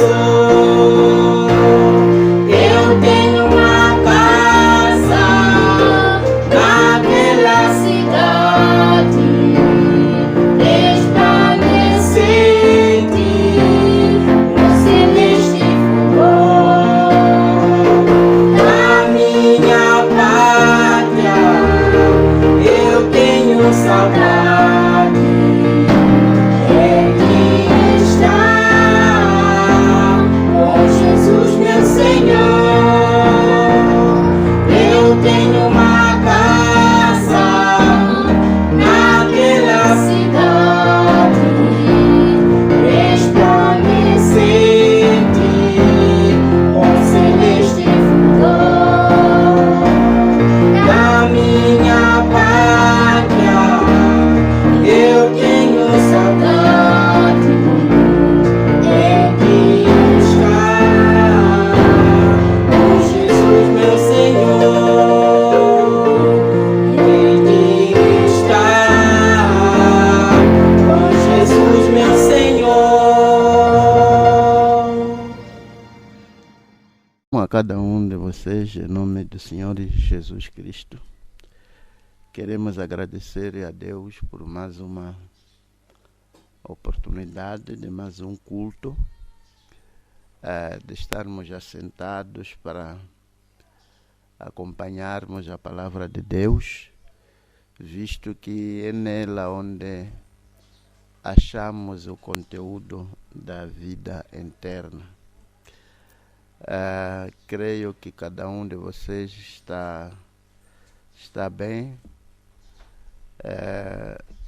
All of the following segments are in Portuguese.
Eu tenho uma casa naquela cidade, resplandecente no celeste fulgor. Na minha pátria eu tenho saudade. Ele está com Jesus, meu Senhor. Eu tenho uma casa naquela cidade, resplandecente com celeste fulgor. Na minha pátria eu tenho saudade. Ele está com Jesus, meu Senhor. Ele está com Jesus, meu Senhor. A cada um de vocês, em nome do Senhor Jesus Cristo, queremos agradecer a Deus por mais uma oportunidade de mais um culto, de estarmos assentados para acompanharmos a palavra de Deus, visto que é nela onde achamos o conteúdo da vida eterna. Creio que cada um de vocês está bem,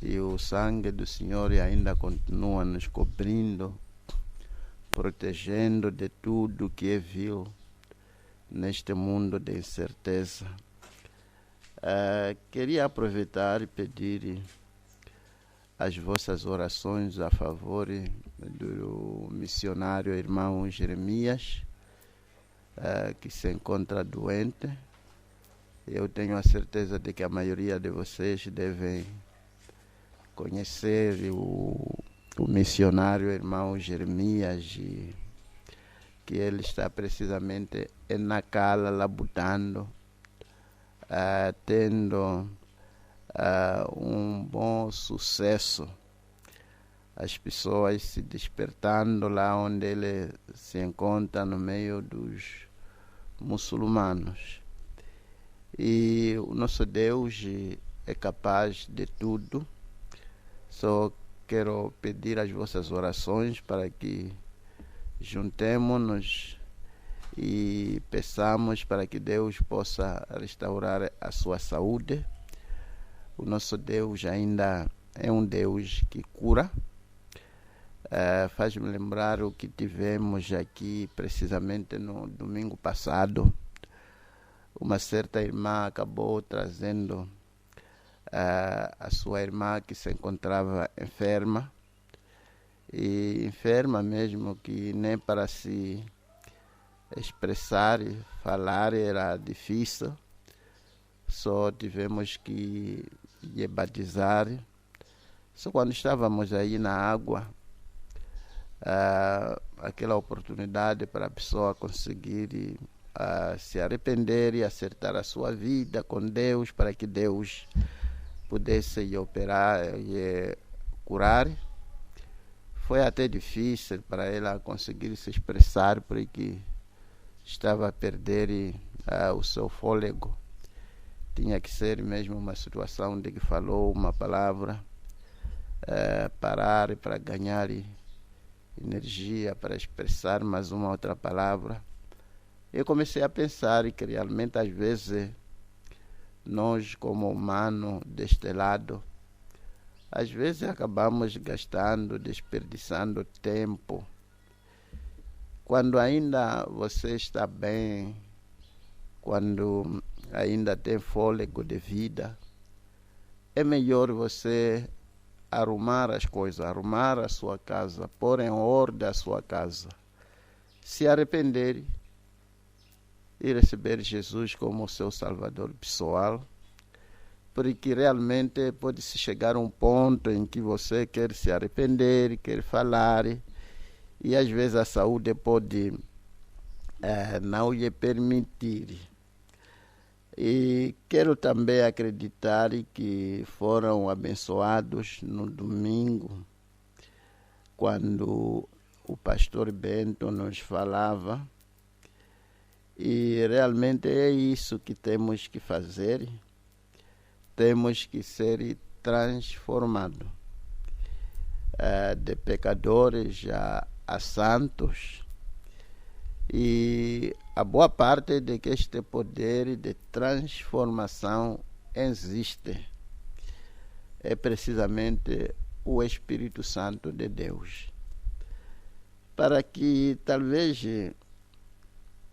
e o sangue do Senhor ainda continua nos cobrindo, protegendo de tudo que é vil neste mundo de incerteza. Queria aproveitar e pedir as vossas orações a favor do missionário irmão Jeremias, que se encontra doente. Eu tenho a certeza de que a maioria de vocês devem conhecer o missionário irmão Jeremias, e que ele está precisamente na cala, labutando, tendo um bom sucesso. As pessoas se despertando lá onde ele se encontra, no meio dos muçulmanos. E o nosso Deus é capaz de tudo. Só quero pedir as vossas orações para que juntemos-nos e peçamos para que Deus possa restaurar a sua saúde. O nosso Deus ainda é um Deus que cura. Faz-me lembrar o que tivemos aqui precisamente no domingo passado. Uma certa irmã acabou trazendo a sua irmã que se encontrava enferma, e enferma mesmo, que nem para se expressar e falar era difícil. Só tivemos que lhe batizar. Só quando estávamos aí na água, aquela oportunidade para a pessoa conseguir se arrepender e acertar a sua vida com Deus, para que Deus pudesse lhe operar e curar. Foi até difícil para ela conseguir se expressar, porque estava a perder o seu fôlego. Tinha que ser mesmo uma situação de que falou uma palavra, parar para ganhar energia para expressar mais uma outra palavra. Eu comecei a pensar que realmente às vezes nós, como humanos deste lado, às vezes acabamos gastando, desperdiçando tempo. Quando ainda você está bem, quando ainda tem fôlego de vida, é melhor você arrumar as coisas, arrumar a sua casa, pôr em ordem a sua casa, se arrepender e receber Jesus como seu Salvador pessoal, porque realmente pode-se chegar a um ponto em que você quer se arrepender, quer falar e às vezes a saúde pode não lhe permitir. E quero também acreditar que foram abençoados no domingo, quando o pastor Bento nos falava, e realmente é isso que temos que fazer. Temos que ser transformados de pecadores a santos, e a boa parte de que este poder de transformação existe é precisamente o Espírito Santo de Deus. Para que talvez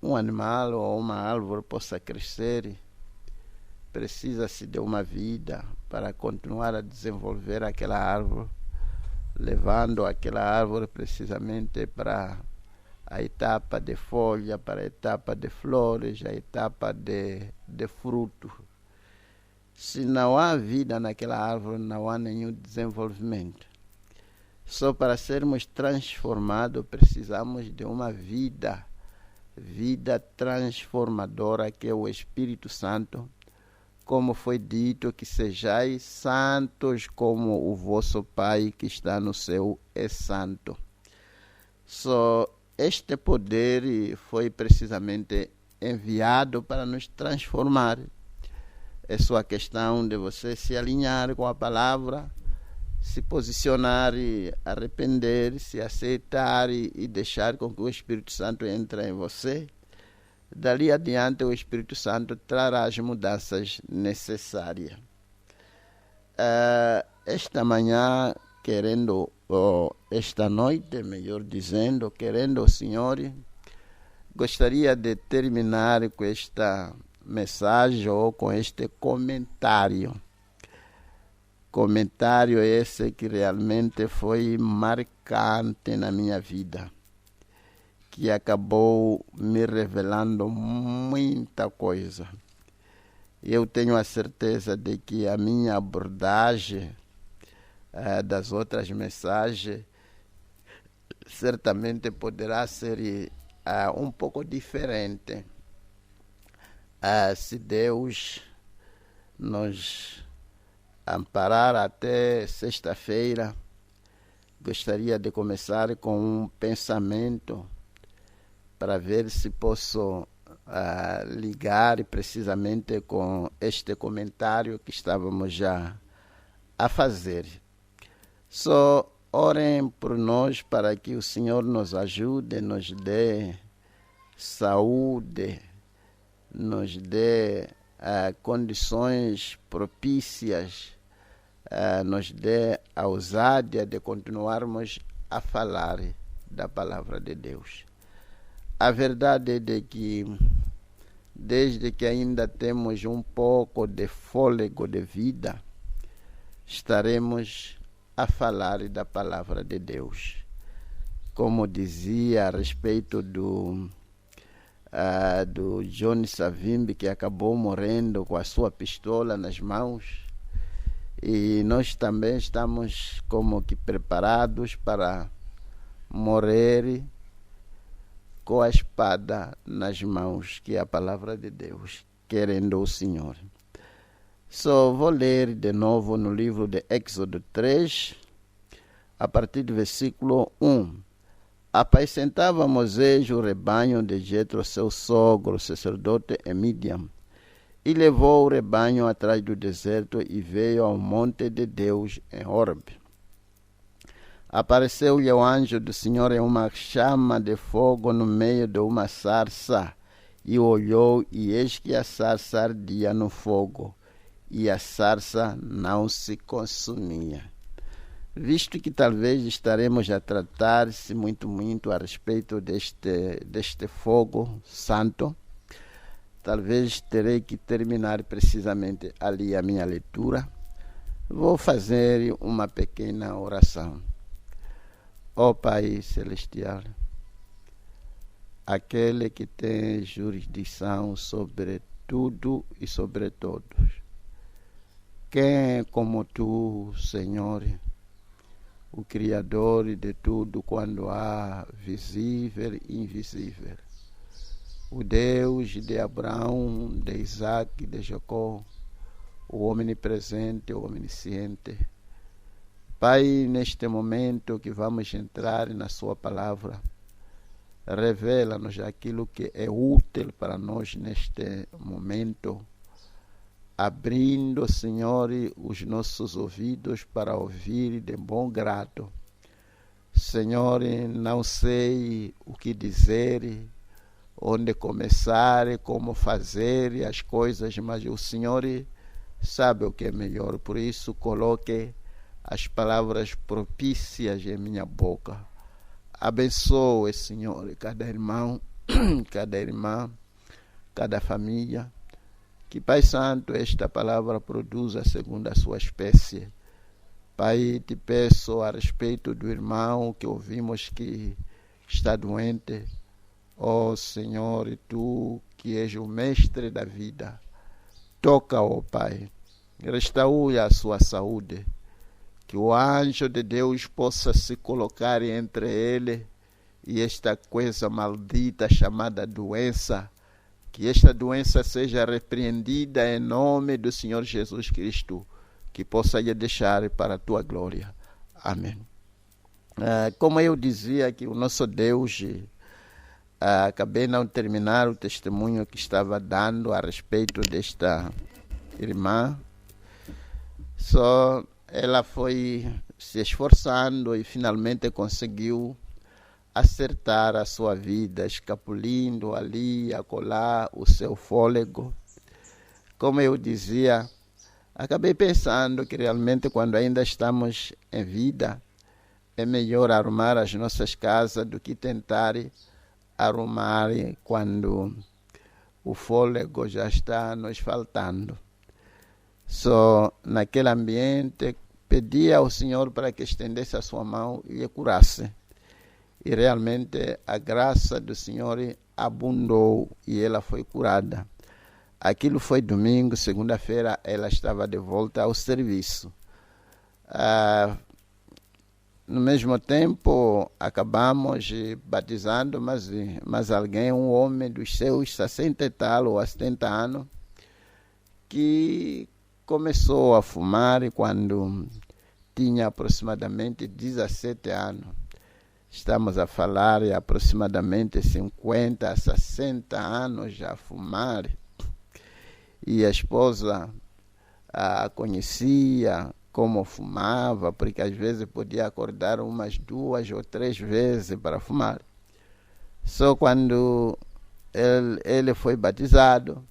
um animal ou uma árvore possa crescer, precisa-se de uma vida para continuar a desenvolver aquela árvore, levando aquela árvore precisamente para a etapa de folha, para a etapa de flores, a etapa de fruto. Se não há vida naquela árvore, não há nenhum desenvolvimento. Só para sermos transformados, precisamos de uma vida transformadora, que é o Espírito Santo. Como foi dito, que sejais santos como o vosso Pai que está no céu é santo. Só este poder foi precisamente enviado para nos transformar. É só a questão de você se alinhar com a palavra, se posicionar e arrepender-se, aceitar e deixar com que o Espírito Santo entre em você. Dali adiante o Espírito Santo trará as mudanças necessárias. Esta manhã, esta noite, melhor dizendo, querendo o Senhor, gostaria de terminar com esta mensagem ou com este comentário. Comentário esse que realmente foi marcante na minha vida, que acabou me revelando muita coisa. Eu tenho a certeza de que a minha abordagem das outras mensagens certamente poderá ser um pouco diferente. Se Deus nos amparar até sexta-feira, gostaria de começar com um pensamento para ver se posso ligar precisamente com este comentário que estávamos já a fazer. Só orem por nós para que o Senhor nos ajude, nos dê saúde, nos dê condições propícias, nos dê a ousadia de continuarmos a falar da palavra de Deus. A verdade é de que, desde que ainda temos um pouco de fôlego de vida, estaremos a falar da palavra de Deus. Como dizia a respeito do Johnny Savimbi, que acabou morrendo com a sua pistola nas mãos, e nós também estamos como que preparados para morrer com a espada nas mãos, que é a palavra de Deus, querendo o Senhor. Só vou ler de novo no livro de Êxodo 3, a partir do versículo 1. Apacentava Moisés o rebanho de Jetro, seu sogro, sacerdote em Midian, e levou o rebanho atrás do deserto e veio ao monte de Deus em Horeb. Apareceu-lhe o anjo do Senhor em uma chama de fogo no meio de uma sarça, e olhou, e eis que a sarça ardia no fogo, e a sarça não se consumia. Visto que talvez estaremos a tratar-se muito a respeito deste fogo santo, talvez terei que terminar precisamente ali a minha leitura. Vou fazer uma pequena oração. Ó Pai Celestial, aquele que tem jurisdição sobre tudo e sobre todos, quem é como tu, Senhor, o Criador de tudo quando há visível e invisível. O Deus de Abraão, de Isaac, de Jacó, o omnipresente, o onisciente. Pai, neste momento que vamos entrar na sua palavra, revela-nos aquilo que é útil para nós neste momento, abrindo, Senhor, os nossos ouvidos para ouvir de bom grado. Senhor, não sei o que dizer, onde começar, como fazer as coisas, mas o Senhor sabe o que é melhor. Por isso, coloque as palavras propícias em minha boca. Abençoe, Senhor, cada irmão, cada irmã, cada família. Que, Pai Santo, esta palavra produza segundo a sua espécie. Pai, te peço a respeito do irmão que ouvimos que está doente. Ó Senhor, tu que és o mestre da vida, toca, ó Pai, restaura a sua saúde. Que o anjo de Deus possa se colocar entre ele e esta coisa maldita chamada doença. Que esta doença seja repreendida em nome do Senhor Jesus Cristo. Que possa lhe deixar para a tua glória. Amém. Como eu dizia que o nosso Deus, acabei não terminar o testemunho que estava dando a respeito desta irmã. Só ela foi se esforçando e finalmente conseguiu acertar a sua vida, escapulindo ali, acolá o seu fôlego. Como eu dizia, acabei pensando que realmente quando ainda estamos em vida, é melhor arrumar as nossas casas do que tentar arrumar quando o fôlego já está nos faltando. Só naquele ambiente pedi ao Senhor para que estendesse a sua mão e lhe curasse. E realmente a graça do Senhor abundou e ela foi curada. Aquilo foi domingo, segunda-feira ela estava de volta ao serviço. No mesmo tempo acabamos batizando, mas alguém, um homem dos seus 60 e tal ou 70 anos, que começou a fumar quando tinha aproximadamente 17 anos. Estamos a falar de aproximadamente 50 a 60 anos já a fumar. E a esposa a conhecia como fumava, porque às vezes podia acordar umas 2 ou 3 vezes para fumar. Só quando ele foi batizado,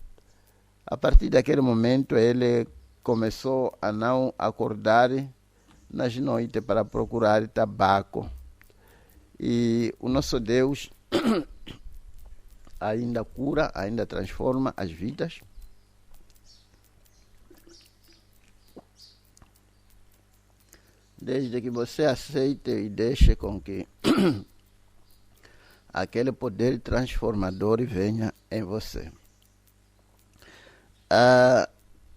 a partir daquele momento ele começou a não acordar nas noites para procurar tabaco. E o nosso Deus ainda cura, ainda transforma as vidas. Desde que você aceite e deixe com que aquele poder transformador venha em você.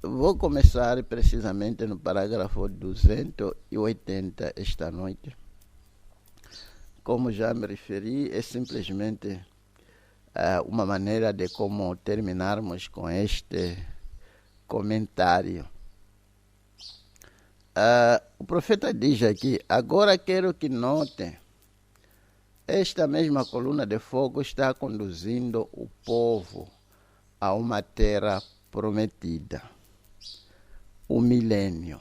Vou começar precisamente no parágrafo 280 esta noite. Como já me referi, é simplesmente uma maneira de como terminarmos com este comentário. O profeta diz aqui: agora quero que notem, esta mesma coluna de fogo está conduzindo o povo a uma terra prometida, o milênio,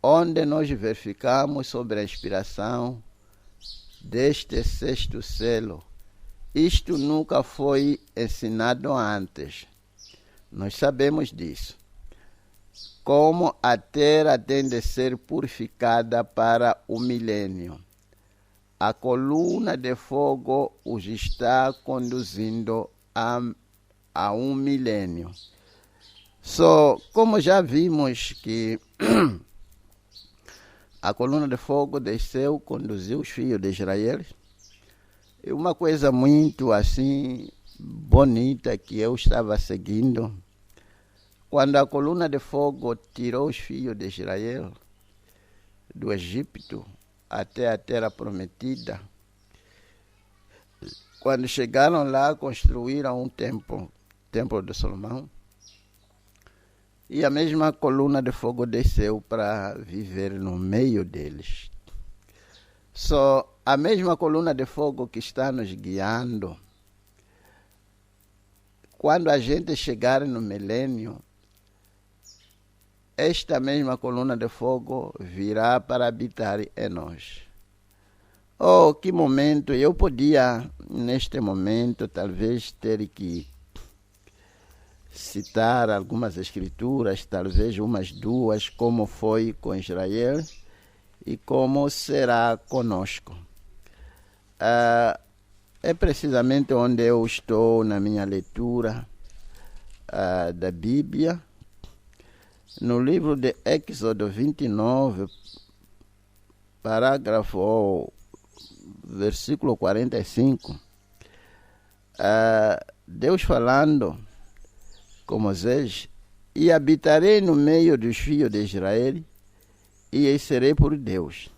onde nós verificamos sobre a inspiração deste sexto selo. Isto nunca foi ensinado antes. Nós sabemos disso. Como a terra tem de ser purificada para o milênio, a coluna de fogo os está conduzindo a um milênio. Como já vimos que a coluna de fogo desceu, conduziu os filhos de Israel, e uma coisa muito assim bonita que eu estava seguindo, quando a coluna de fogo tirou os filhos de Israel do Egito, até a terra prometida. Quando chegaram lá, construíram um templo de Salomão, e a mesma coluna de fogo desceu para viver no meio deles. Só a mesma coluna de fogo que está nos guiando, quando a gente chegar no milênio, esta mesma coluna de fogo virá para habitar em nós. Oh, que momento! Eu podia, neste momento, talvez ter que citar algumas escrituras, talvez umas duas, como foi com Israel e como será conosco. É precisamente onde eu estou na minha leitura da Bíblia, no livro de Êxodo 29, parágrafo, versículo 45, Deus falando com Moisés: e habitarei no meio dos filhos de Israel, e lhes serei por Deus.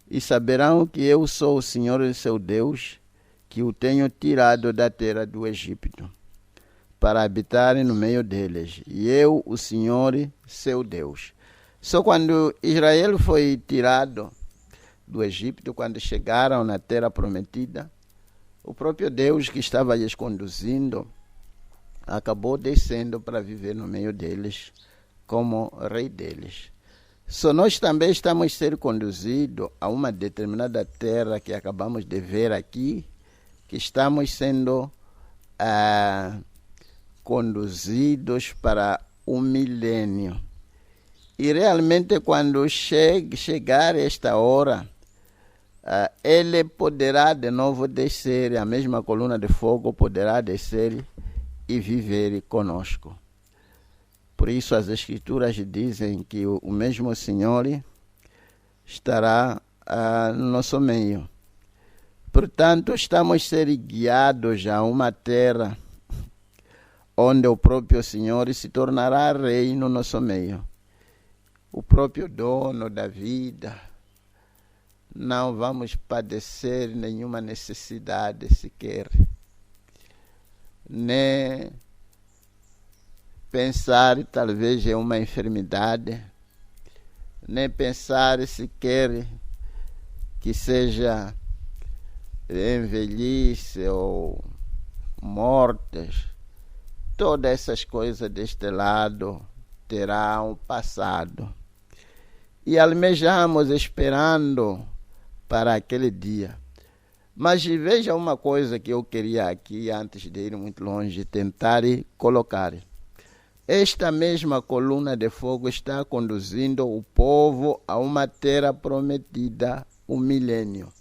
E saberão que eu sou o Senhor seu Deus, que o tenho tirado da terra do Egito, para habitarem no meio deles, e eu, o Senhor, seu Deus. Só quando Israel foi tirado do Egito, quando chegaram na terra prometida, o próprio Deus que estava lhes conduzindo acabou descendo para viver no meio deles como rei deles. Só nós também estamos sendo conduzidos a uma determinada terra que acabamos de ver aqui, que estamos sendo conduzidos para o milênio. E realmente quando chegar esta hora, ele poderá de novo descer, a mesma coluna de fogo poderá descer e viver conosco. Por isso as Escrituras dizem que o mesmo Senhor estará no nosso meio. Portanto, estamos sendo guiados a uma terra onde o próprio Senhor se tornará rei no nosso meio. O próprio dono da vida. Não vamos padecer nenhuma necessidade sequer, nem pensar talvez em uma enfermidade, nem pensar sequer que seja em velhice ou mortes. Todas essas coisas deste lado terão passado. E almejamos esperando para aquele dia. Mas veja uma coisa que eu queria aqui, antes de ir muito longe, tentar colocar. Esta mesma coluna de fogo está conduzindo o povo a uma terra prometida, o milênio,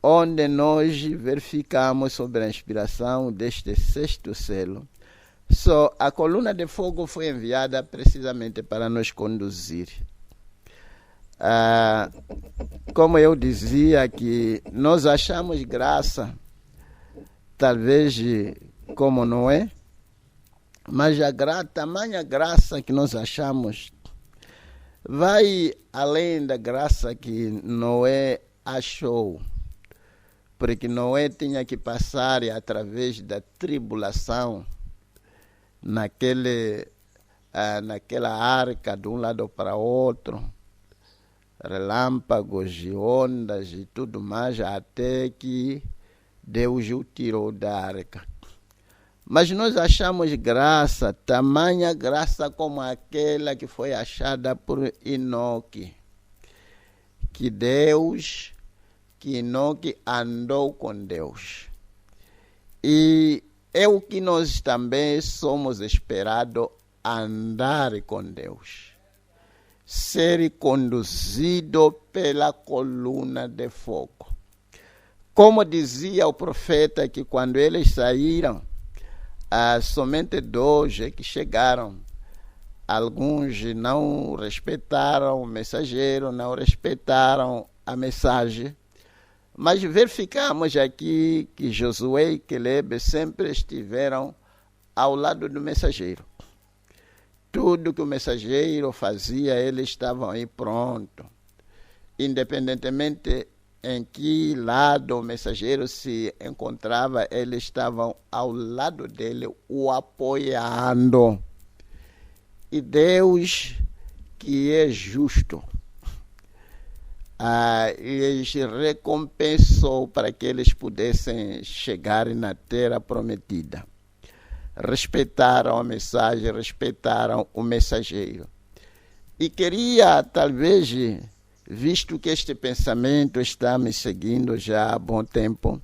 onde nós verificamos sobre a inspiração deste sexto selo. Só a coluna de fogo foi enviada precisamente para nos conduzir. Como eu dizia, que nós achamos graça, talvez como Noé, mas tamanha graça que nós achamos vai além da graça que Noé achou, porque Noé tinha que passar através da tribulação naquela arca de um lado para outro, relâmpagos e ondas e tudo mais, até que Deus o tirou da arca. Mas nós achamos graça, tamanha graça como aquela que foi achada por Enoque, que Enoque andou com Deus. E é o que nós também somos esperados andar com Deus. Ser conduzido pela coluna de fogo. Como dizia o profeta, que quando eles saíram, somente 2 que chegaram. Alguns não respeitaram o mensageiro, não respeitaram a mensagem. Mas verificamos aqui que Josué e Caleb sempre estiveram ao lado do mensageiro. Tudo que o mensageiro fazia, eles estavam aí pronto. independentemente em que lado o mensageiro se encontrava, eles estavam ao lado dele, o apoiando. E Deus, que é justo, lhes recompensou para que eles pudessem chegar na terra prometida. Respeitaram a mensagem, respeitaram o mensageiro. E queria, talvez, visto que este pensamento está me seguindo já há bom tempo,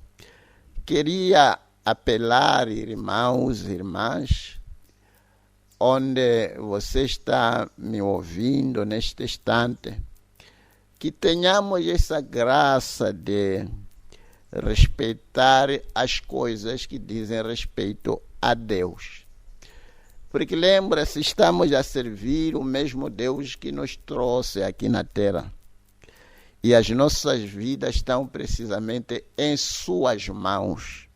queria apelar, irmãos e irmãs, onde você está me ouvindo neste instante, que tenhamos essa graça de respeitar as coisas que dizem respeito a Deus. Porque lembra-se, estamos a servir o mesmo Deus que nos trouxe aqui na terra. E as nossas vidas estão precisamente em suas mãos.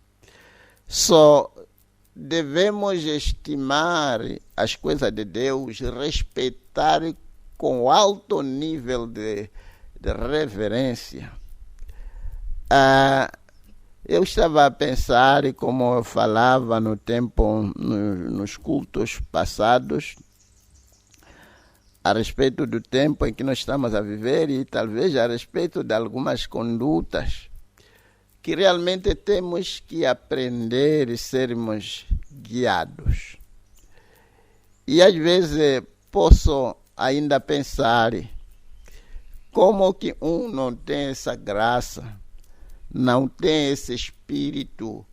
Só devemos estimar as coisas de Deus, respeitar com alto nível de reverência. Eu estava a pensar, e como eu falava no tempo, nos cultos passados, a respeito do tempo em que nós estamos a viver e talvez a respeito de algumas condutas que realmente temos que aprender e sermos guiados. E às vezes posso ainda pensar como que não tem essa graça, não tem esse espírito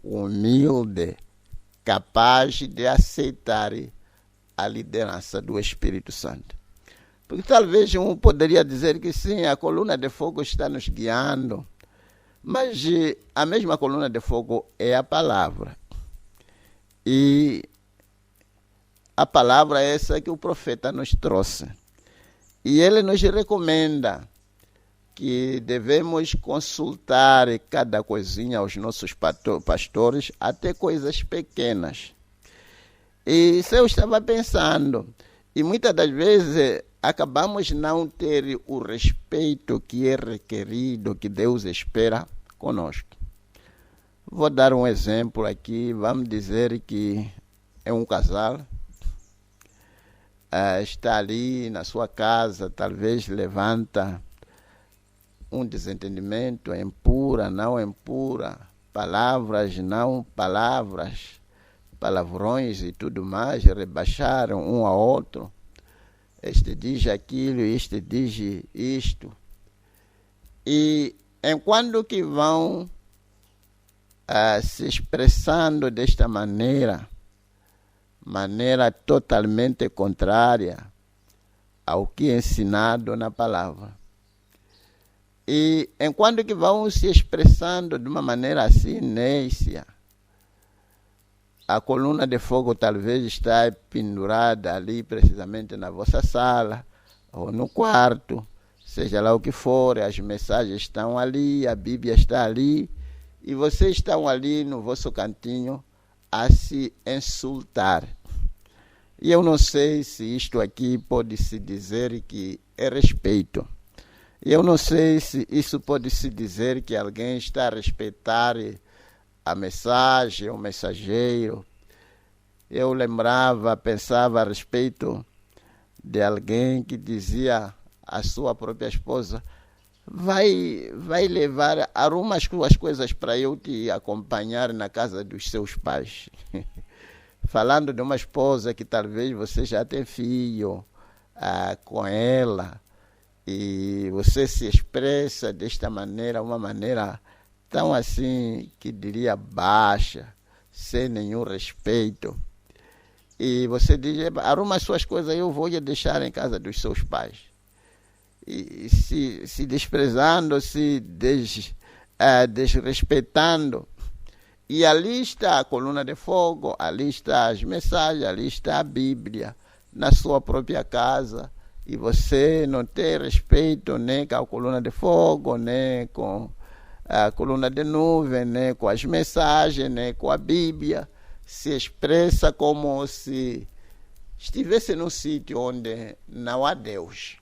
humilde, capaz de aceitar a liderança do Espírito Santo. Porque talvez poderia dizer que sim, a coluna de fogo está nos guiando, mas a mesma coluna de fogo é a palavra. E a palavra é essa que o profeta nos trouxe. E ele nos recomenda que devemos consultar cada coisinha aos nossos pastores, até coisas pequenas. E isso eu estava pensando, e muitas das vezes acabamos não ter o respeito que é requerido, que Deus espera conosco. Vou dar um exemplo aqui, vamos dizer que é um casal, está ali na sua casa, talvez levanta um desentendimento, impura, não impura, palavras, não palavras, palavrões e tudo mais, rebaixaram um ao outro. Este diz aquilo, este diz isto. E enquanto que vão se expressando desta maneira totalmente contrária ao que é ensinado na palavra. E enquanto que vão se expressando de uma maneira assim, nécia, a coluna de fogo talvez está pendurada ali precisamente na vossa sala, ou no quarto, seja lá o que for, as mensagens estão ali, a Bíblia está ali, e vocês estão ali no vosso cantinho a se insultar. E eu não sei se isto aqui pode-se dizer que é respeito. Eu não sei se isso pode-se dizer que alguém está a respeitar a mensagem, o mensageiro. Eu pensava a respeito de alguém que dizia à sua própria esposa: vai levar, arruma as tuas coisas para eu te acompanhar na casa dos seus pais. Falando de uma esposa que talvez você já tem filho com ela, e você se expressa desta maneira, uma maneira tão assim, que diria baixa, sem nenhum respeito. E você diz: arruma as suas coisas, eu vou lhe deixar em casa dos seus pais. E se desprezando, se desrespeitando. E ali está a coluna de fogo, ali está as mensagens, ali está a Bíblia, na sua própria casa. E você não tem respeito nem com a coluna de fogo, nem com a coluna de nuvem, nem com as mensagens, nem com a Bíblia. Se expressa como se estivesse num sítio onde não há Deus.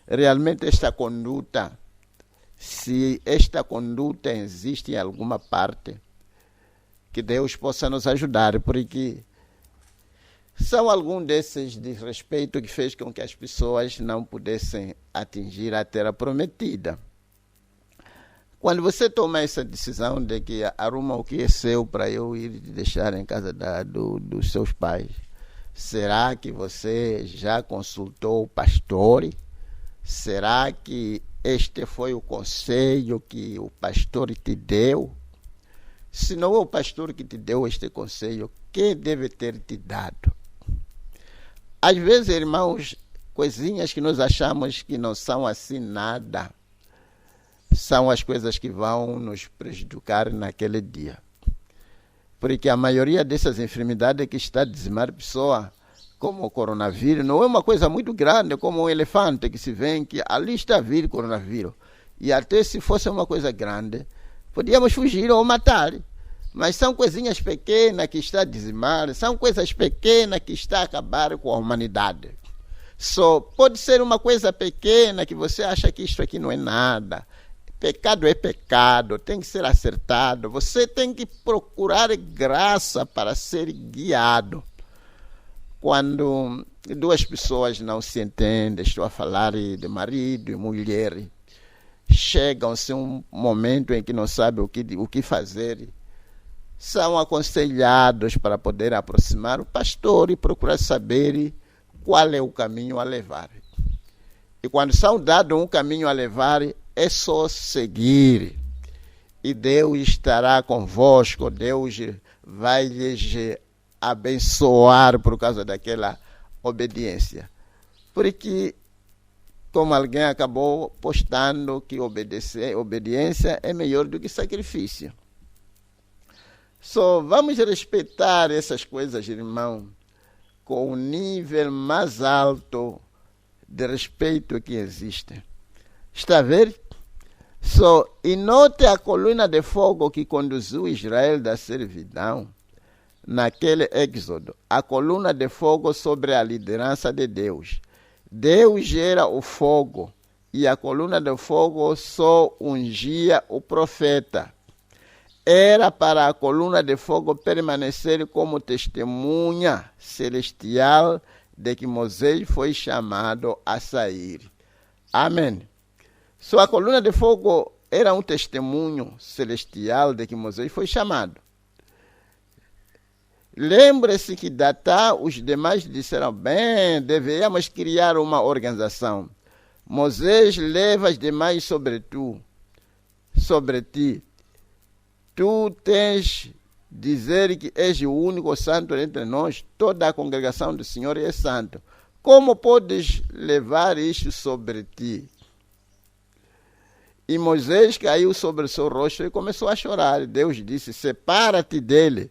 realmente esta conduta, se esta conduta existe em alguma parte, que Deus possa nos ajudar, porque são alguns desses desrespeitos que fez com que as pessoas não pudessem atingir a terra prometida. Quando você toma essa decisão de que arruma o que é seu para eu ir deixar em casa dos seus pais, será que você já consultou o pastor? Será que este foi o conselho que o pastor te deu? Se não é o pastor que te deu este conselho, quem deve ter te dado? Às vezes, irmãos, coisinhas que nós achamos que não são assim nada, são as coisas que vão nos prejudicar naquele dia. Porque a maioria dessas enfermidades que está a dizimar a pessoa, como o coronavírus, não é uma coisa muito grande, como um elefante que se vê que ali está a vir coronavírus. E até se fosse uma coisa grande, podíamos fugir ou matar. Mas são coisinhas pequenas que está a dizimar, são coisas pequenas que está a acabar com a humanidade. Só pode ser uma coisa pequena que você acha que isto aqui não é nada. Pecado é pecado, tem que ser acertado. Você tem que procurar graça para ser guiado. Quando duas pessoas não se entendem, estou a falar de marido e mulher, chegam-se um momento em que não sabem o que fazer, são aconselhados para poder aproximar o pastor e procurar saber qual é o caminho a levar. E quando são dados um caminho a levar, é só seguir. E Deus estará convosco, Deus vai lhes abençoar por causa daquela obediência. Porque, como alguém acabou postando que obediência é melhor do que sacrifício. Só vamos respeitar essas coisas, irmão, com o nível mais alto de respeito que existe. Está a ver? E note a coluna de fogo que conduziu Israel da servidão naquele êxodo. A coluna de fogo sobre a liderança de Deus. Deus era o fogo e a coluna de fogo só ungia o profeta. Era para a coluna de fogo permanecer como testemunha celestial de que Moisés foi chamado a sair. Amém. A coluna de fogo era um testemunho celestial de que Moisés foi chamado. Lembre-se que os demais disseram, bem, deveríamos criar uma organização. Moisés leva os demais sobre ti. Tu tens dizer que és o único santo entre nós, toda a congregação do Senhor é santo. Como podes levar isto sobre ti? E Moisés caiu sobre o seu rosto e começou a chorar. Deus disse, separa-te dele,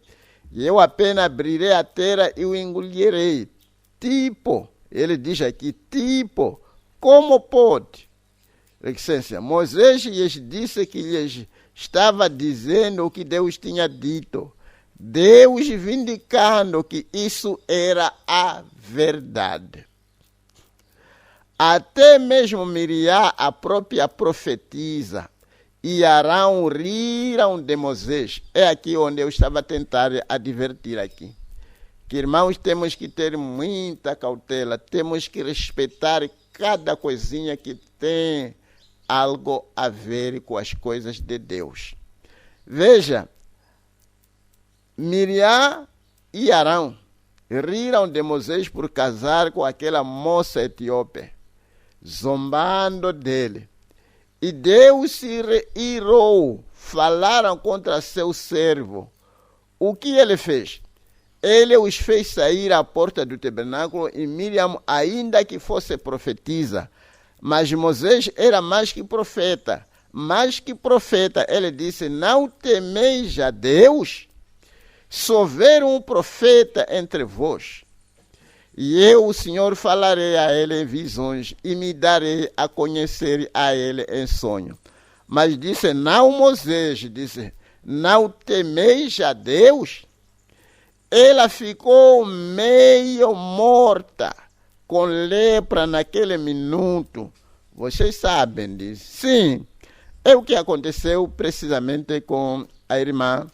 e eu apenas abrirei a terra e o engolirei. Ele diz aqui, como pode? Licença, Moisés lhes disse que lhes estava dizendo o que Deus tinha dito. Deus vindicando que isso era a verdade. Até mesmo Miriam, a própria profetisa, e Arão riram de Moisés. É aqui onde eu estava a tentar advertir aqui. Que, irmãos, temos que ter muita cautela, temos que respeitar cada coisinha que tem algo a ver com as coisas de Deus. Veja, Miriam e Arão riram de Moisés por casar com aquela moça etíope, zombando dele. E Deus se irou, falaram contra seu servo. O que ele fez? Ele os fez sair à porta do tabernáculo e Miriam, ainda que fosse profetisa, mas Moisés era mais que profeta. Ele disse, não temeis a Deus? Se houver um profeta entre vós, e eu, o Senhor, falarei a ele em visões e me darei a conhecer a ele em sonho. Mas disse, não Moisés, disse, não temeis a Deus? Ela ficou meio morta, com lepra naquele minuto, Vocês sabem disso. Sim, é o que aconteceu precisamente com a irmã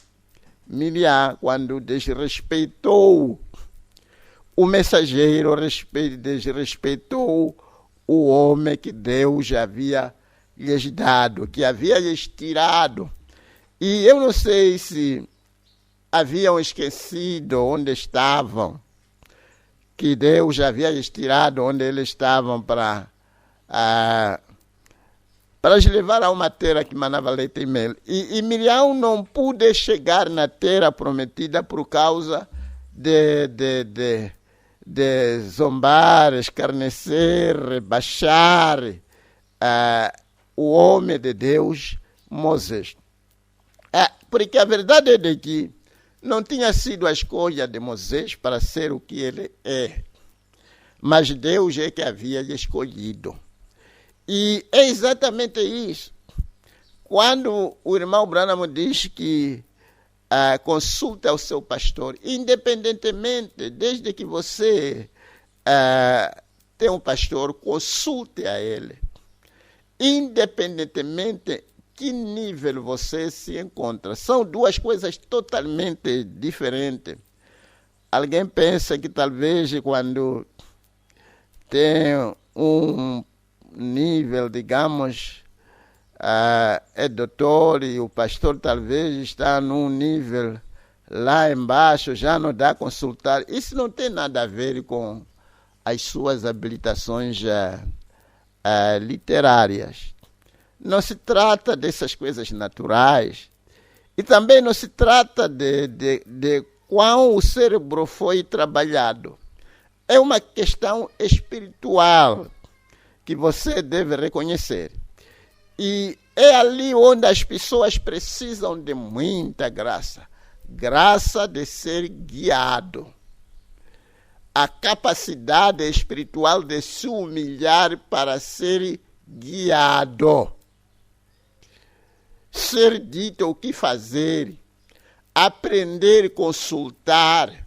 Miriam, quando desrespeitou o mensageiro, desrespeitou o homem que Deus havia lhes dado, que havia lhes tirado. E eu não sei se haviam esquecido onde estavam, que Deus havia lhes tirado onde eles estavam para os levar a uma terra que manava leite e mel. E Miriam não pôde chegar na terra prometida por causa de zombar, escarnecer, rebaixar o homem de Deus, Moisés. Porque a verdade é de que não tinha sido a escolha de Moisés para ser o que ele é, mas Deus é que havia lhe escolhido. E é exatamente isso. Quando o irmão Branham diz que consulta o seu pastor, independentemente, desde que você tem um pastor, consulte a ele. Independentemente que nível você se encontra. São duas coisas totalmente diferentes. Alguém pensa que talvez quando tem um nível, digamos, é doutor e o pastor talvez está num nível lá embaixo, já não dá a consultar. Isso não tem nada a ver com as suas habilitações literárias. Não se trata dessas coisas naturais e também não se trata de quão o cérebro foi trabalhado. É uma questão espiritual que você deve reconhecer. E é ali onde as pessoas precisam de muita graça. Graça de ser guiado. A capacidade espiritual de se humilhar para ser guiado. Ser dito o que fazer. Aprender a consultar.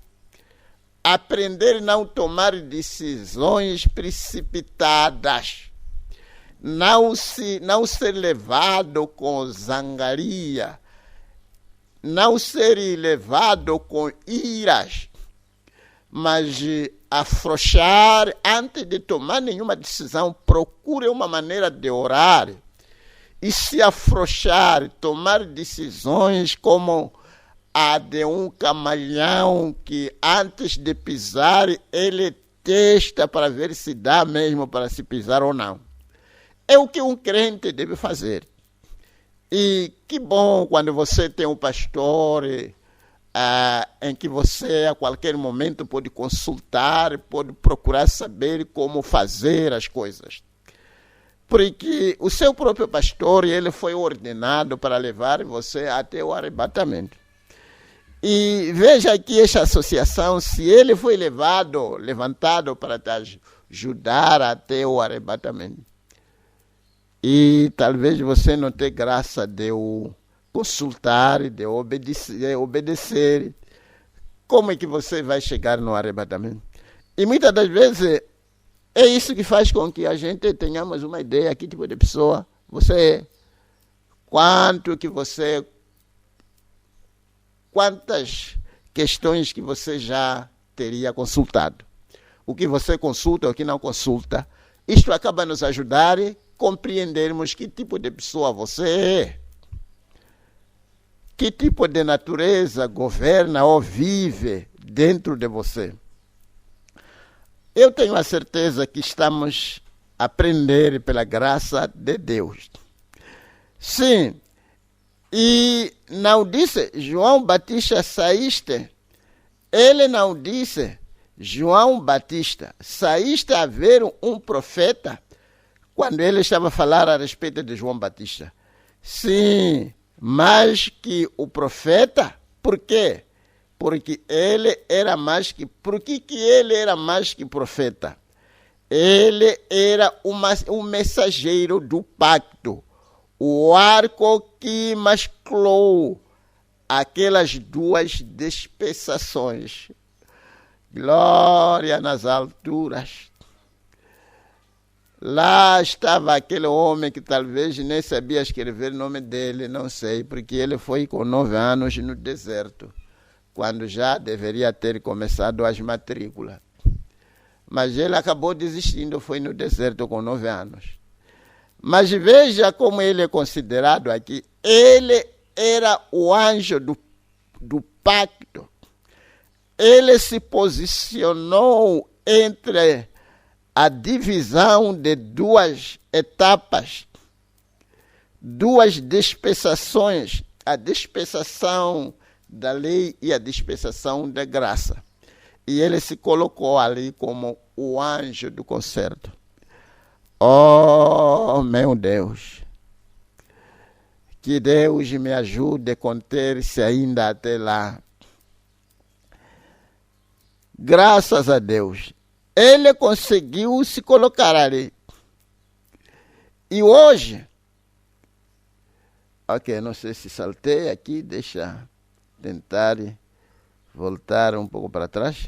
Aprender a não tomar decisões precipitadas. Não ser levado com zangaria. Não ser levado com iras. Mas afrouxar antes de tomar nenhuma decisão. Procure uma maneira de orar. E se afrouxar, tomar decisões como a de um camaleão que antes de pisar, ele testa para ver se dá mesmo para se pisar ou não. É o que um crente deve fazer. E que bom quando você tem um pastor em que você a qualquer momento pode consultar, pode procurar saber como fazer as coisas. Porque o seu próprio pastor, ele foi ordenado para levar você até o arrebatamento. E veja aqui essa associação, se ele foi levantado para te ajudar até o arrebatamento. E talvez você não tenha graça de o consultar, de obedecer. Como é que você vai chegar no arrebatamento? E muitas das vezes é isso que faz com que a gente tenhamos uma ideia, que tipo de pessoa você é. Quantas questões que você já teria consultado. O que você consulta, o que não consulta. Isto acaba nos ajudar a compreendermos que tipo de pessoa você é. Que tipo de natureza governa ou vive dentro de você. Eu tenho a certeza que estamos a aprender pela graça de Deus. Sim, e não disse, João Batista, saíste. Ele não disse, João Batista, saíste a ver um profeta, quando ele estava a falar a respeito de João Batista. Sim, mais que o profeta. Por quê? Porque ele era mais que... Por que ele era mais que profeta? Ele era um mensageiro do pacto. O arco que mesclou aquelas duas dispensações. Glória nas alturas. Lá estava aquele homem que talvez nem sabia escrever o nome dele, não sei, porque ele foi com 9 anos no deserto, quando já deveria ter começado as matrículas. Mas ele acabou desistindo, foi no deserto com 9 anos. Mas veja como ele é considerado aqui. Ele era o anjo do pacto. Ele se posicionou entre a divisão de 2 etapas, 2 dispensações, a dispensação da lei e a dispensação da graça. E ele se colocou ali como o anjo do concerto. Oh, meu Deus! Que Deus me ajude a conter-se ainda até lá. Graças a Deus, ele conseguiu se colocar ali. E hoje, ok, não sei se saltei aqui, deixa tentar voltar um pouco para trás.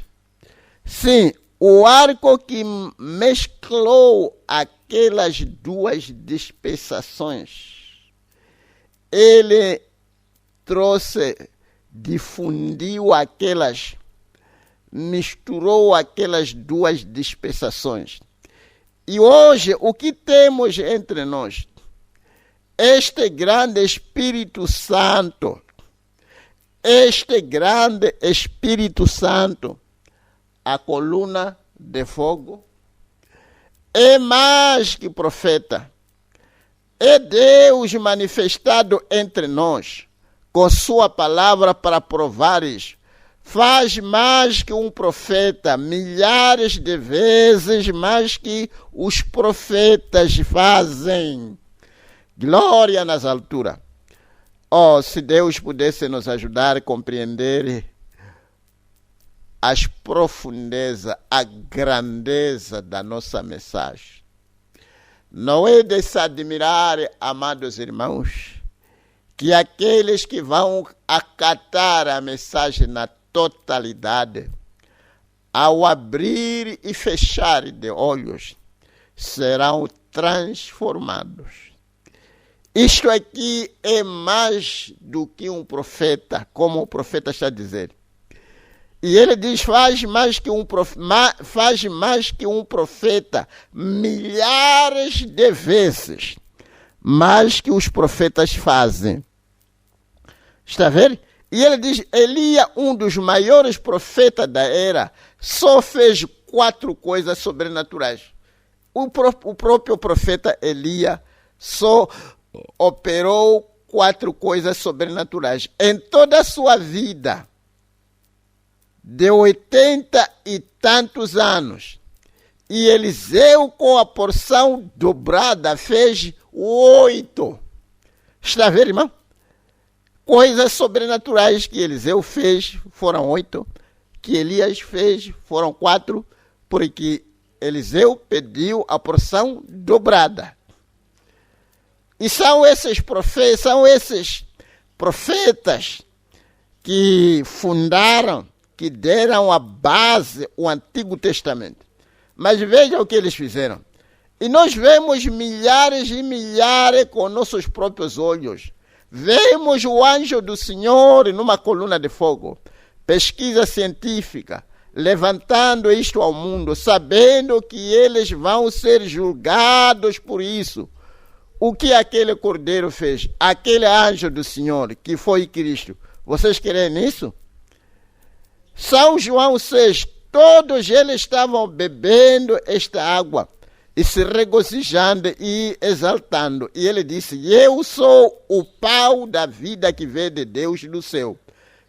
Sim, o arco que mesclou aquelas 2 dispensações, ele trouxe, difundiu aquelas, misturou aquelas 2 dispensações. E hoje, o que temos entre nós? Este grande Espírito Santo, a coluna de fogo, é mais que profeta. É Deus manifestado entre nós, com sua palavra para provar isso. Faz mais que um profeta, milhares de vezes mais que os profetas fazem. Glória nas alturas. Oh, se Deus pudesse nos ajudar a compreender as profundezas, a grandeza da nossa mensagem. Não é de se admirar, amados irmãos, que aqueles que vão acatar a mensagem na totalidade, ao abrir e fechar de olhos, serão transformados. Isto aqui é mais do que um profeta, como o profeta está dizendo. E ele diz, faz mais que um profeta, milhares de vezes, mais que os profetas fazem. Está vendo? E ele diz, Elias, um dos maiores profetas da era, só fez 4 coisas sobrenaturais. O próprio profeta Elias só operou 4 coisas sobrenaturais. Em toda a sua vida, de 80 e tantos anos, e Eliseu, com a porção dobrada, fez 8. Está vendo, irmão? Coisas sobrenaturais que Eliseu fez foram 8, que Elias fez foram 4, porque Eliseu pediu a porção dobrada. E são esses profetas que fundaram, que deram a base ao Antigo Testamento. Mas vejam o que eles fizeram. E nós vemos milhares e milhares com nossos próprios olhos. Vemos o anjo do Senhor numa coluna de fogo. Pesquisa científica, levantando isto ao mundo, sabendo que eles vão ser julgados por isso. O que aquele cordeiro fez? Aquele anjo do Senhor, que foi Cristo. Vocês creem nisso? São João 6, todos eles estavam bebendo esta água e se regozijando e exaltando. E ele disse, eu sou o pão da vida que veio de Deus do céu.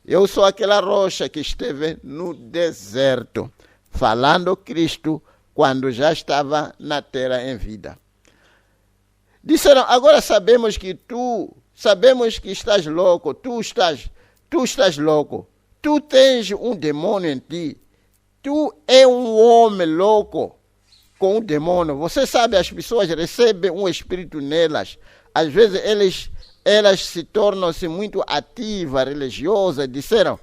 Eu sou aquela rocha que esteve no deserto, falando Cristo quando já estava na terra em vida. Disseram, agora sabemos que estás louco, tu estás louco. Tu tens um demônio em ti. Tu é um homem louco com um demônio. Você sabe, as pessoas recebem um espírito nelas. Às vezes elas se tornam-se muito ativas, religiosas. Disseram,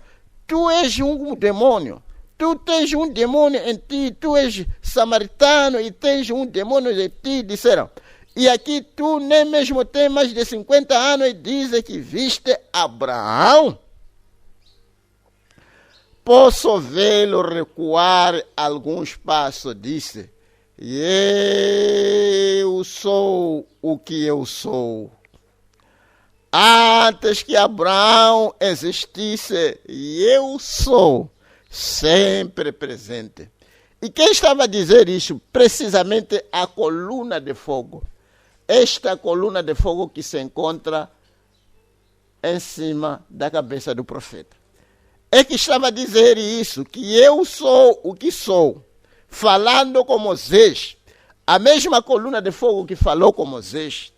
tu és um demônio. Tu tu tens um demônio em ti, tu és samaritano e tens um demônio em ti, disseram. E aqui tu nem mesmo tens mais de 50 anos e dizes que viste Abraão. Posso vê-lo recuar alguns passos, disse, eu sou o que eu sou. Antes que Abraão existisse, eu sou sempre presente. E quem estava a dizer isso? Precisamente a coluna de fogo. Esta coluna de fogo que se encontra em cima da cabeça do profeta. É que estava a dizer isso, que eu sou o que sou, falando com Moisés. A mesma coluna de fogo que falou com Moisés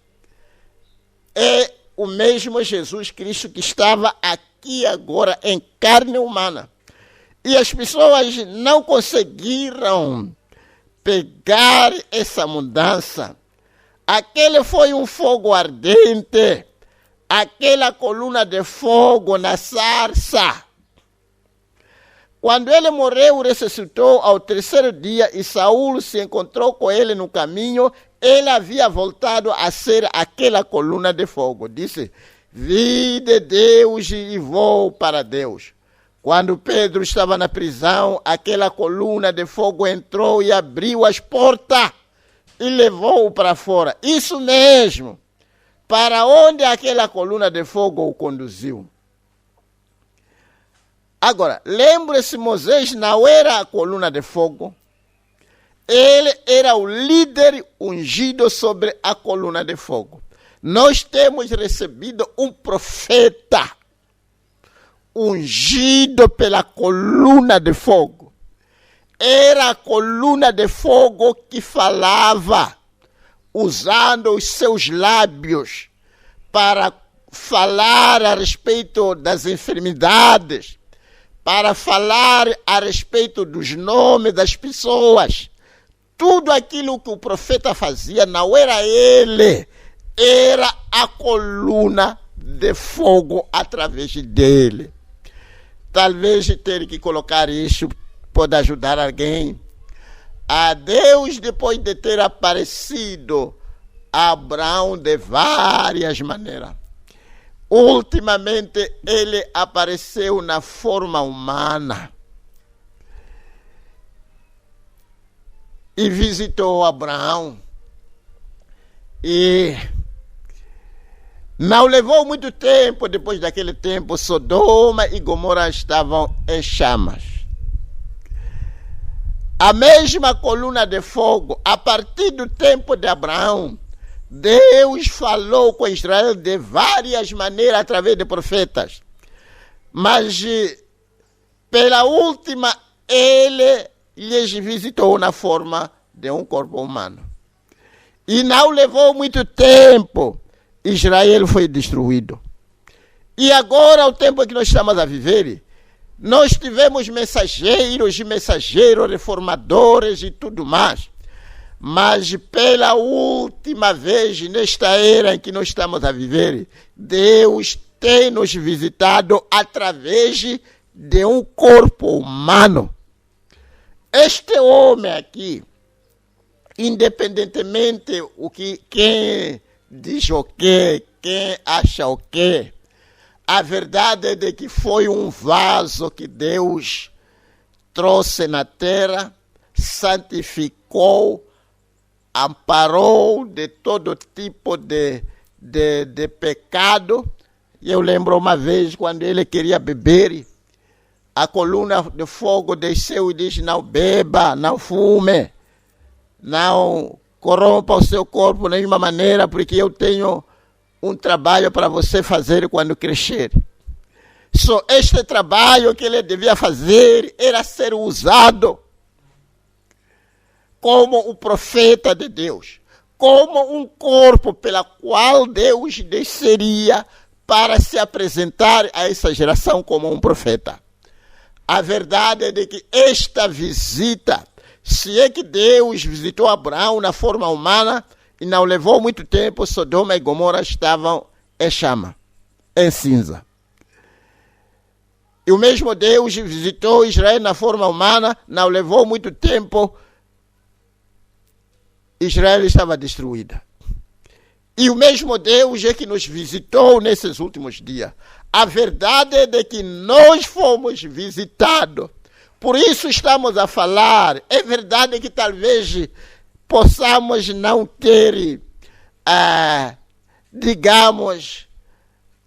é o mesmo Jesus Cristo que estava aqui agora em carne humana. E as pessoas não conseguiram pegar essa mudança. Aquele foi um fogo ardente, aquela coluna de fogo na sarça. Quando ele morreu, ressuscitou ao terceiro dia e Saul se encontrou com ele no caminho, ele havia voltado a ser aquela coluna de fogo. Disse, vi de Deus e vou para Deus. Quando Pedro estava na prisão, aquela coluna de fogo entrou e abriu as portas e levou-o para fora. Isso mesmo, para onde aquela coluna de fogo o conduziu. Agora, lembre-se, Moisés não era a coluna de fogo. Ele era o líder ungido sobre a coluna de fogo. Nós temos recebido um profeta ungido pela coluna de fogo. Era a coluna de fogo que falava, usando os seus lábios para falar a respeito das enfermidades, para falar a respeito dos nomes das pessoas. Tudo aquilo que o profeta fazia não era ele, era a coluna de fogo através dele. Talvez ter que colocar isso pode ajudar alguém. A Deus, depois de ter aparecido a Abraão de várias maneiras, ultimamente ele apareceu na forma humana e visitou Abraão. E não levou muito tempo, depois daquele tempo, Sodoma e Gomorra estavam em chamas. A mesma coluna de fogo, a partir do tempo de Abraão, Deus falou com Israel de várias maneiras através de profetas. Mas pela última, ele lhes visitou na forma de um corpo humano. E não levou muito tempo, Israel foi destruído. E agora, o tempo que nós estamos a viver, nós tivemos mensageiros e mensageiros, reformadores e tudo mais. Mas pela última vez, nesta era em que nós estamos a viver, Deus tem nos visitado através de um corpo humano. Este homem aqui, independentemente quem diz o quê, quem acha o quê, a verdade é de que foi um vaso que Deus trouxe na terra, santificou, amparou de todo tipo de pecado. E eu lembro uma vez quando ele queria beber, a coluna de fogo desceu e disse, não beba, não fume, não corrompa o seu corpo de nenhuma maneira, porque eu tenho um trabalho para você fazer quando crescer. Só este trabalho que ele devia fazer era ser usado como o profeta de Deus, como um corpo pela qual Deus desceria para se apresentar a essa geração como um profeta. A verdade é de que esta visita, se é que Deus visitou Abraão na forma humana, e não levou muito tempo, Sodoma e Gomorra estavam em chama, em cinza. E o mesmo Deus visitou Israel na forma humana, não levou muito tempo, Israel estava destruída. E o mesmo Deus é que nos visitou nesses últimos dias. A verdade é de que nós fomos visitados. Por isso estamos a falar. É verdade que talvez possamos não ter, digamos,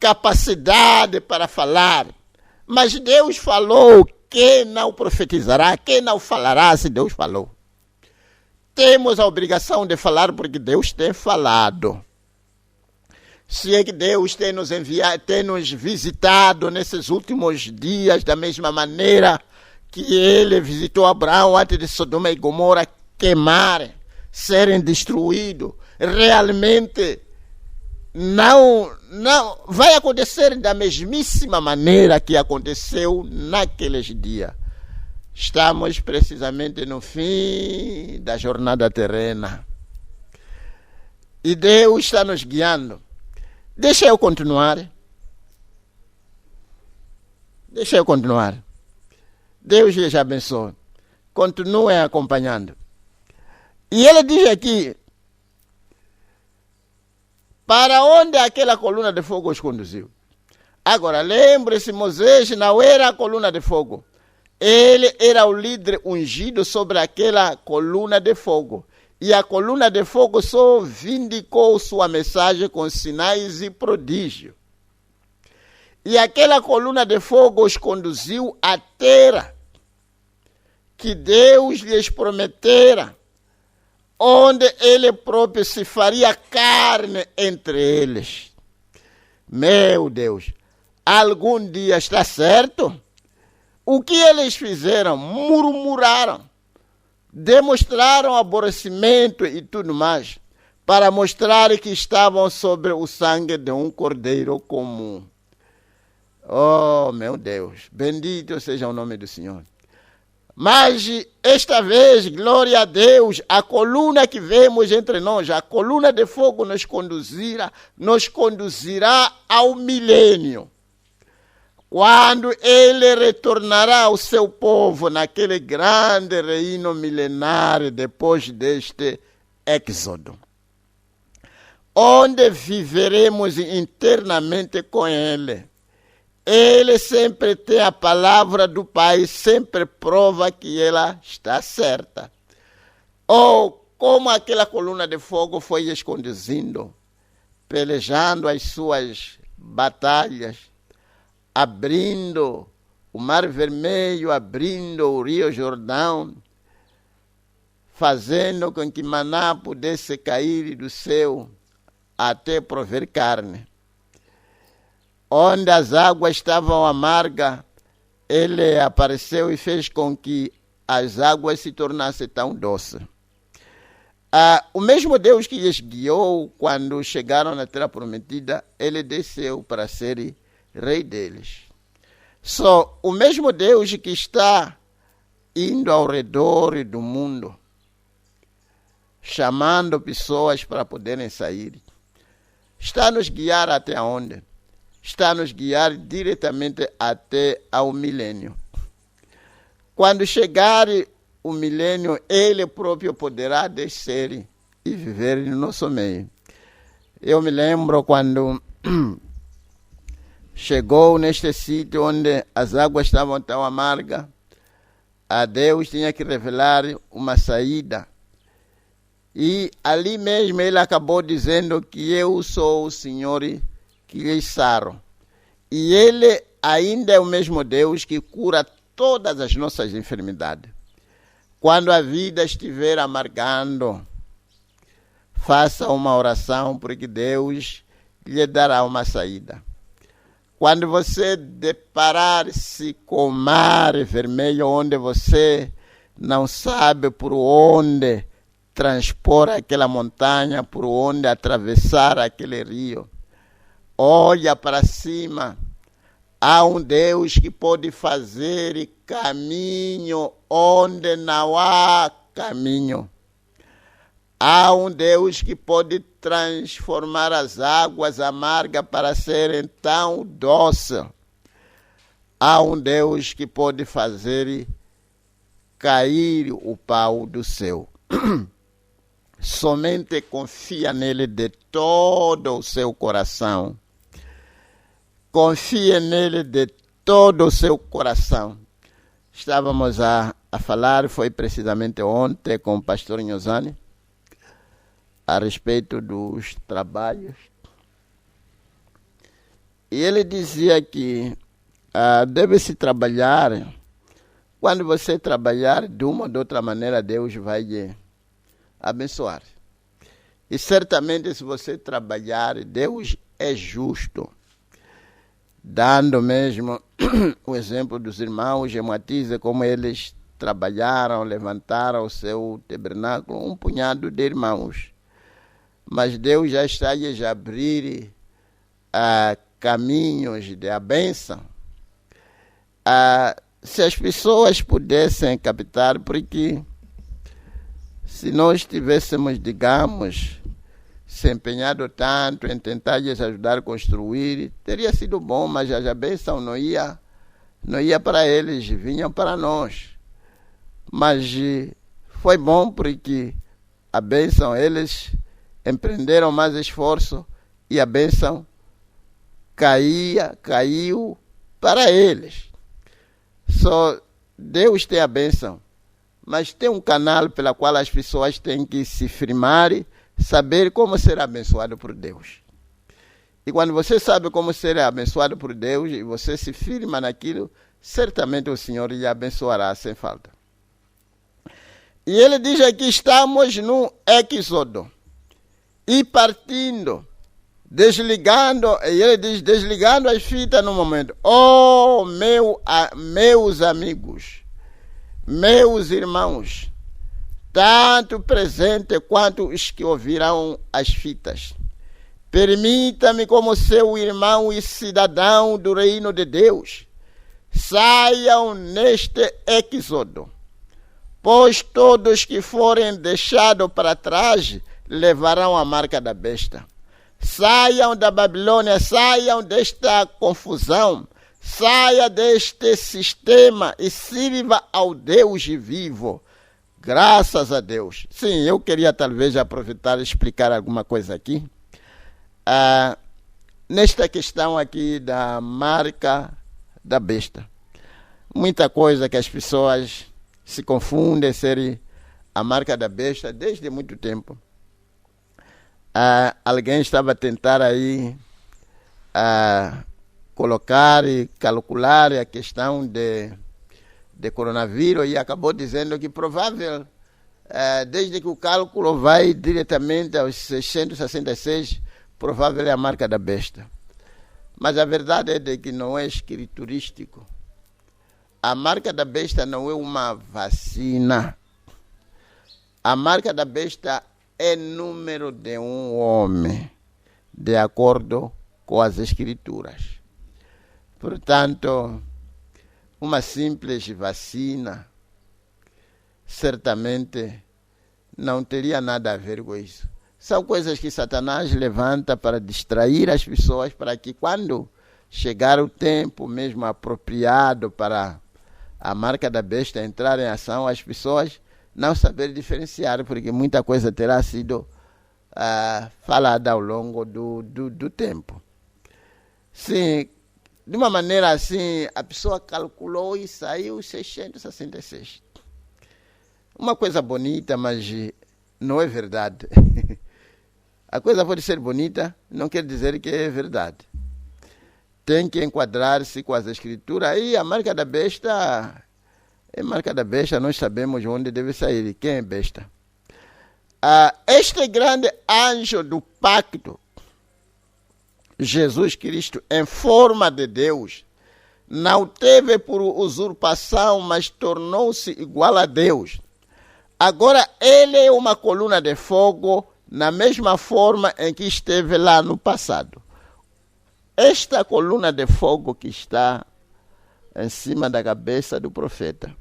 capacidade para falar. Mas Deus falou, quem não profetizará, quem não falará se Deus falou? Temos a obrigação de falar porque Deus tem falado. Se é que Deus tem nos enviado, tem nos visitado nesses últimos dias da mesma maneira que Ele visitou Abraão antes de Sodoma e Gomorra queimarem, serem destruídos, realmente não vai acontecer da mesmíssima maneira que aconteceu naqueles dias. Estamos precisamente no fim da jornada terrena. E Deus está nos guiando. Deixa eu continuar. Deus lhes abençoe. Continuem acompanhando. E ele diz aqui, para onde aquela coluna de fogo os conduziu? Agora, lembre-se, Moisés não era a coluna de fogo. Ele era o líder ungido sobre aquela coluna de fogo. E a coluna de fogo só vindicou sua mensagem com sinais e prodígios. E aquela coluna de fogo os conduziu à terra que Deus lhes prometera, onde Ele próprio se faria carne entre eles. Meu Deus, algum dia está certo? O que eles fizeram? Murmuraram, demonstraram aborrecimento e tudo mais, para mostrar que estavam sobre o sangue de um cordeiro comum. Oh, meu Deus, bendito seja o nome do Senhor. Mas esta vez, glória a Deus, a coluna que vemos entre nós, a coluna de fogo nos conduzirá ao milênio, quando Ele retornará ao seu povo naquele grande reino milenário depois deste êxodo, onde viveremos internamente com Ele. Ele sempre tem a palavra do Pai, sempre prova que ela está certa. Ou como aquela coluna de fogo foi os conduzindo, pelejando as suas batalhas, abrindo o Mar Vermelho, abrindo o Rio Jordão, fazendo com que maná pudesse cair do céu até prover carne. Onde as águas estavam amargas, Ele apareceu e fez com que as águas se tornassem tão doces. O mesmo Deus que lhes guiou quando chegaram na terra prometida, Ele desceu para ser rei deles. Só o mesmo Deus que está indo ao redor do mundo, chamando pessoas para poderem sair, está a nos guiar até onde? Está a nos guiar diretamente até ao milênio. Quando chegar o milênio, Ele próprio poderá descer e viver no nosso meio. Eu me lembro quando chegou neste sítio onde as águas estavam tão amargas, a Deus tinha que revelar uma saída. E ali mesmo Ele acabou dizendo que eu sou o Senhor que lhes saro. E Ele ainda é o mesmo Deus que cura todas as nossas enfermidades. Quando a vida estiver amargando, faça uma oração, porque Deus lhe dará uma saída. Quando você deparar-se com o mar vermelho, onde você não sabe por onde transpor aquela montanha, por onde atravessar aquele rio, olha para cima, há um Deus que pode fazer caminho onde não há caminho. Há um Deus que pode transformar as águas amargas para serem tão doces. há um Deus que pode fazer cair o pau do céu. Somente confia nele de todo o seu coração. Confie nele de todo o seu coração. Estávamos a falar, foi precisamente ontem, com o pastor Nhosani, a respeito dos trabalhos. E ele dizia que deve-se trabalhar. Quando você trabalhar, de uma ou de outra maneira, Deus vai lhe abençoar. E certamente, se você trabalhar, Deus é justo. Dando mesmo o exemplo dos irmãos Gematize, como eles trabalharam, levantaram o seu tabernáculo, um punhado de irmãos. Mas Deus já está a abrir caminhos de bênção. Se as pessoas pudessem captar, porque se nós tivéssemos, digamos, se empenhado tanto em tentar lhes ajudar a construir, teria sido bom, mas a bênção não ia para eles, vinham para nós. Mas foi bom porque a bênção, eles empreenderam mais esforço e a bênção caiu para eles. Só Deus tem a bênção, mas tem um canal pela qual as pessoas têm que se firmar, saber como ser abençoado por Deus. E quando você sabe como ser abençoado por Deus e você se firma naquilo, certamente o Senhor lhe abençoará sem falta. E ele diz aqui, estamos no Éxodo. E partindo, desligando, e ele diz, desligando as fitas no momento. Oh, meus amigos, meus irmãos, tanto presente quanto os que ouvirão as fitas. Permita-me, como seu irmão e cidadão do reino de Deus, saiam neste Éxodo, pois todos que forem deixados para trás levarão a marca da besta. Saiam da Babilônia, saiam desta confusão, saia deste sistema e sirva ao Deus vivo. Graças a Deus. Sim, eu queria talvez aproveitar e explicar alguma coisa aqui. Nesta questão aqui da marca da besta. Muita coisa que as pessoas se confundem ser a marca da besta desde muito tempo. Alguém estava a tentar aí colocar e calcular a questão de coronavírus e acabou dizendo que provável, desde que o cálculo vai diretamente aos 666, provável é a marca da besta. Mas a verdade é de que não é escriturístico. A marca da besta não é uma vacina. A marca da besta é número de um homem, de acordo com as escrituras. Portanto, uma simples vacina certamente não teria nada a ver com isso. São coisas que Satanás levanta para distrair as pessoas, para que quando chegar o tempo mesmo apropriado para a marca da besta entrar em ação, as pessoas não saberem diferenciar, porque muita coisa terá sido falada ao longo do tempo. Sim, de uma maneira assim, a pessoa calculou e saiu 666. Uma coisa bonita, mas não é verdade. A coisa pode ser bonita, não quer dizer que é verdade. Tem que enquadrar-se com as escrituras. Aí a marca da besta é marca da besta, nós sabemos onde deve sair. Quem é besta? Este grande anjo do pacto, Jesus Cristo, em forma de Deus, não teve por usurpação, mas tornou-se igual a Deus. Agora ele é uma coluna de fogo, na mesma forma em que esteve lá no passado. Esta coluna de fogo que está em cima da cabeça do profeta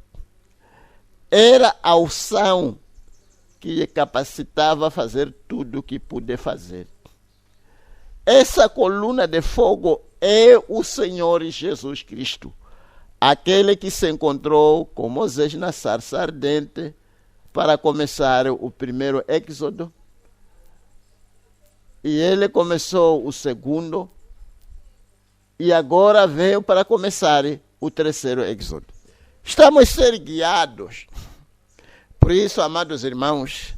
era a unção que lhe capacitava a fazer tudo o que pude fazer. Essa coluna de fogo é o Senhor Jesus Cristo. aquele que se encontrou com Moisés na sarça ardente para começar o primeiro êxodo, e ele começou o segundo, e agora veio para começar o terceiro êxodo. Estamos a ser guiados. Por isso, amados irmãos,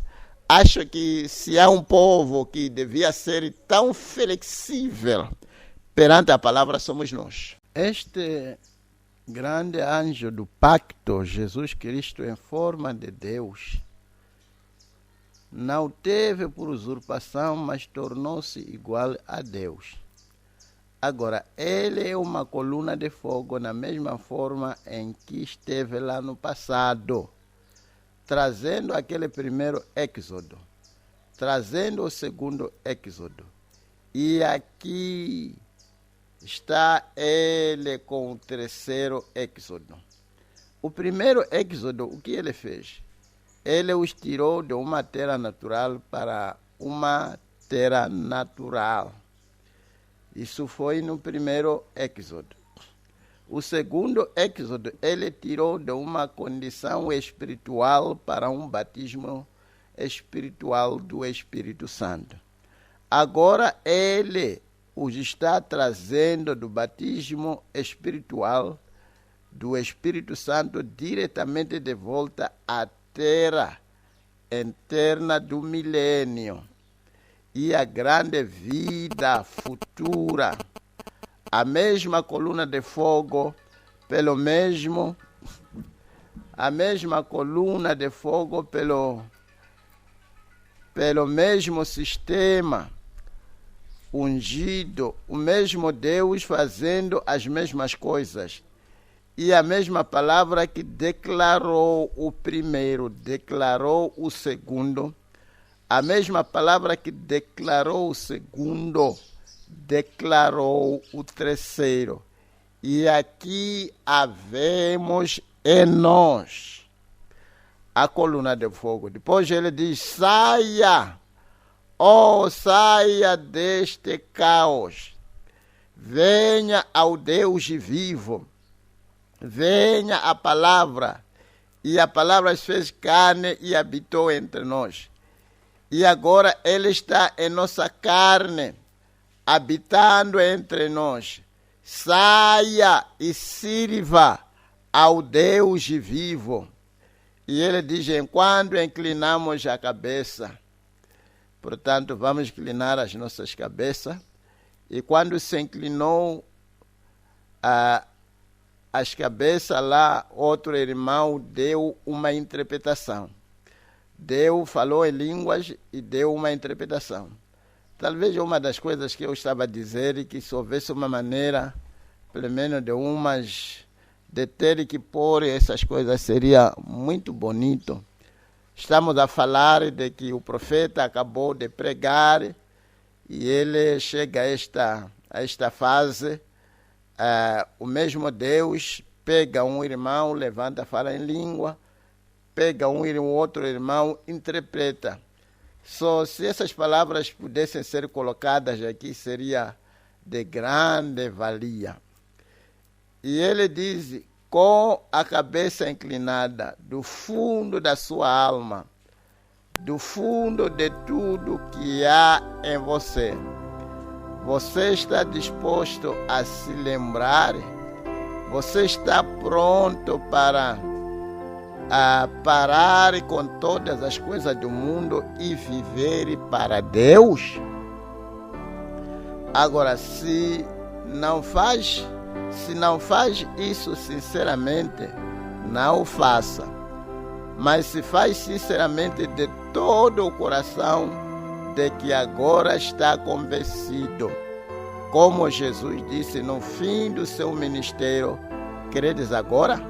acho que se há um povo que devia ser tão flexível perante a palavra, somos nós. Este grande anjo do pacto, Jesus Cristo em forma de Deus, não teve por usurpação, mas tornou-se igual a Deus. Agora, ele é uma coluna de fogo na mesma forma em que esteve lá no passado, trazendo aquele primeiro êxodo, trazendo o segundo êxodo. E aqui está ele com o terceiro êxodo. O primeiro êxodo, o que ele fez? Ele os tirou de uma terra natural para uma terra natural. Isso foi no primeiro êxodo. O segundo êxodo, ele tirou de uma condição espiritual para um batismo espiritual do Espírito Santo. Agora ele os está trazendo do batismo espiritual do Espírito Santo diretamente de volta à terra eterna do milênio e a grande vida futura. A mesma coluna de fogo, pelo mesmo sistema ungido, o mesmo Deus fazendo as mesmas coisas. E a mesma palavra que declarou o primeiro, declarou o segundo. A mesma palavra que declarou o segundo, declarou o terceiro. E aqui havemos em nós a coluna de fogo. Depois ele diz, saia deste caos. Venha ao Deus vivo. Venha a palavra. E a palavra se fez carne e habitou entre nós. E agora ele está em nossa carne, habitando entre nós. Saia e sirva ao Deus vivo. E ele diz, enquanto inclinamos a cabeça, portanto, vamos inclinar as nossas cabeças. E quando se inclinou as cabeças lá, outro irmão deu uma interpretação. Falou em línguas e deu uma interpretação. Talvez uma das coisas que eu estava a dizer é que se houvesse uma maneira, pelo menos de ter que pôr essas coisas, seria muito bonito. Estamos a falar de que o profeta acabou de pregar e ele chega a esta fase. O mesmo Deus pega um irmão, levanta, fala em língua, pega um outro irmão, interpreta. Se essas palavras pudessem ser colocadas aqui, seria de grande valia. E ele diz, com a cabeça inclinada, do fundo da sua alma, do fundo de tudo que há em você, você está disposto a se lembrar? Você está pronto para parar com todas as coisas do mundo e viver para Deus? Agora, se não faz isso sinceramente, não faça. Mas se faz sinceramente de todo o coração, de que agora está convencido, como Jesus disse no fim do seu ministério, credes agora?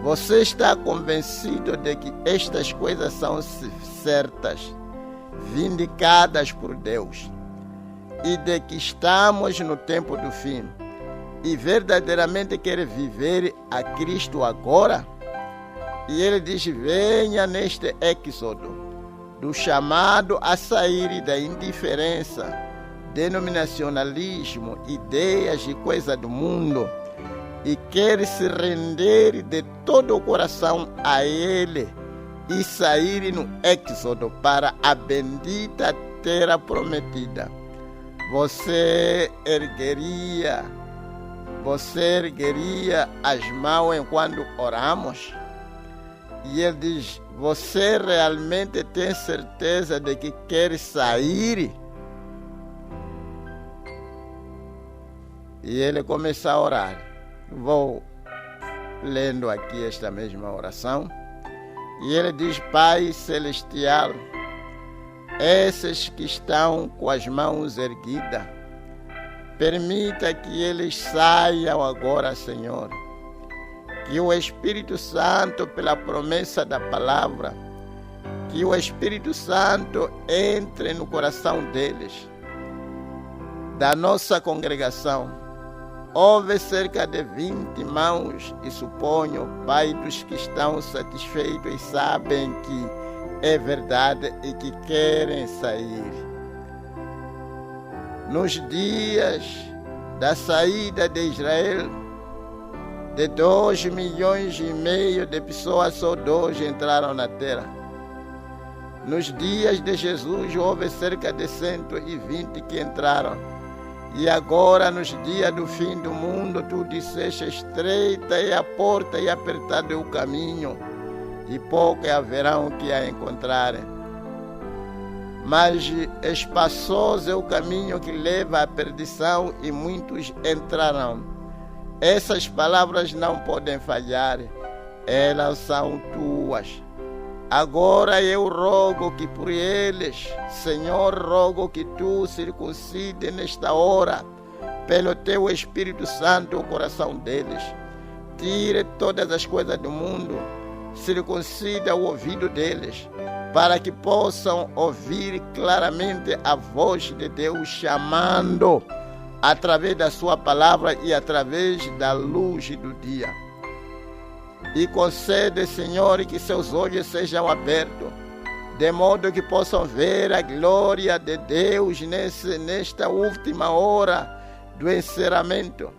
Você está convencido de que estas coisas são certas, vindicadas por Deus, e de que estamos no tempo do fim, e verdadeiramente quer viver a Cristo agora? E ele diz, venha neste êxodo, do chamado a sair da indiferença, denominacionalismo, ideias e coisas do mundo, e quer se render de todo o coração a Ele e sair no êxodo para a bendita terra prometida, você ergueria as mãos enquanto oramos? E ele diz: você realmente tem certeza de que quer sair? E ele começa a orar. Vou lendo aqui esta mesma oração. E ele diz: Pai Celestial, esses que estão com as mãos erguidas, permita que eles saiam agora, Senhor. Que o Espírito Santo, pela promessa da palavra, que o Espírito Santo entre no coração deles, da nossa congregação. Houve cerca de 20 irmãos e suponho, Pai, dos que estão satisfeitos e sabem que é verdade e que querem sair. Nos dias da saída de Israel, de 2,5 milhões de pessoas, só 2 entraram na terra. Nos dias de Jesus, houve cerca de 120 que entraram. E agora, nos dias do fim do mundo, tu disseste: estreita é a porta e apertado é o caminho, e poucos haverão que a encontrarem. Mas espaçoso é o caminho que leva à perdição, e muitos entrarão. Essas palavras não podem falhar, elas são tuas. Agora eu rogo que por eles, Senhor, rogo que tu circuncide nesta hora, pelo teu Espírito Santo, o coração deles. Tire todas as coisas do mundo, circuncida o ouvido deles, para que possam ouvir claramente a voz de Deus chamando, através da sua palavra e através da luz do dia. E concede, Senhor, que seus olhos sejam abertos, de modo que possam ver a glória de Deus nesta última hora do encerramento.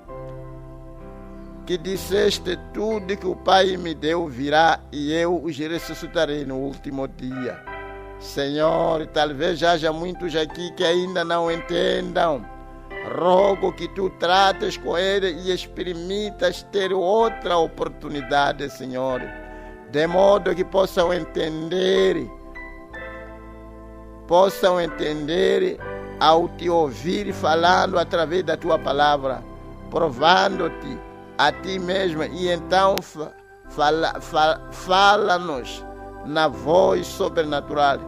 Que disseste: tudo que o Pai me deu virá, e eu os ressuscitarei no último dia. Senhor, talvez haja muitos aqui que ainda não entendam. Rogo que tu trates com ele e experimentas ter outra oportunidade, Senhor, de modo que possam entender ao te ouvir falando através da tua palavra, provando-te a ti mesmo, e então fala-nos na voz sobrenatural.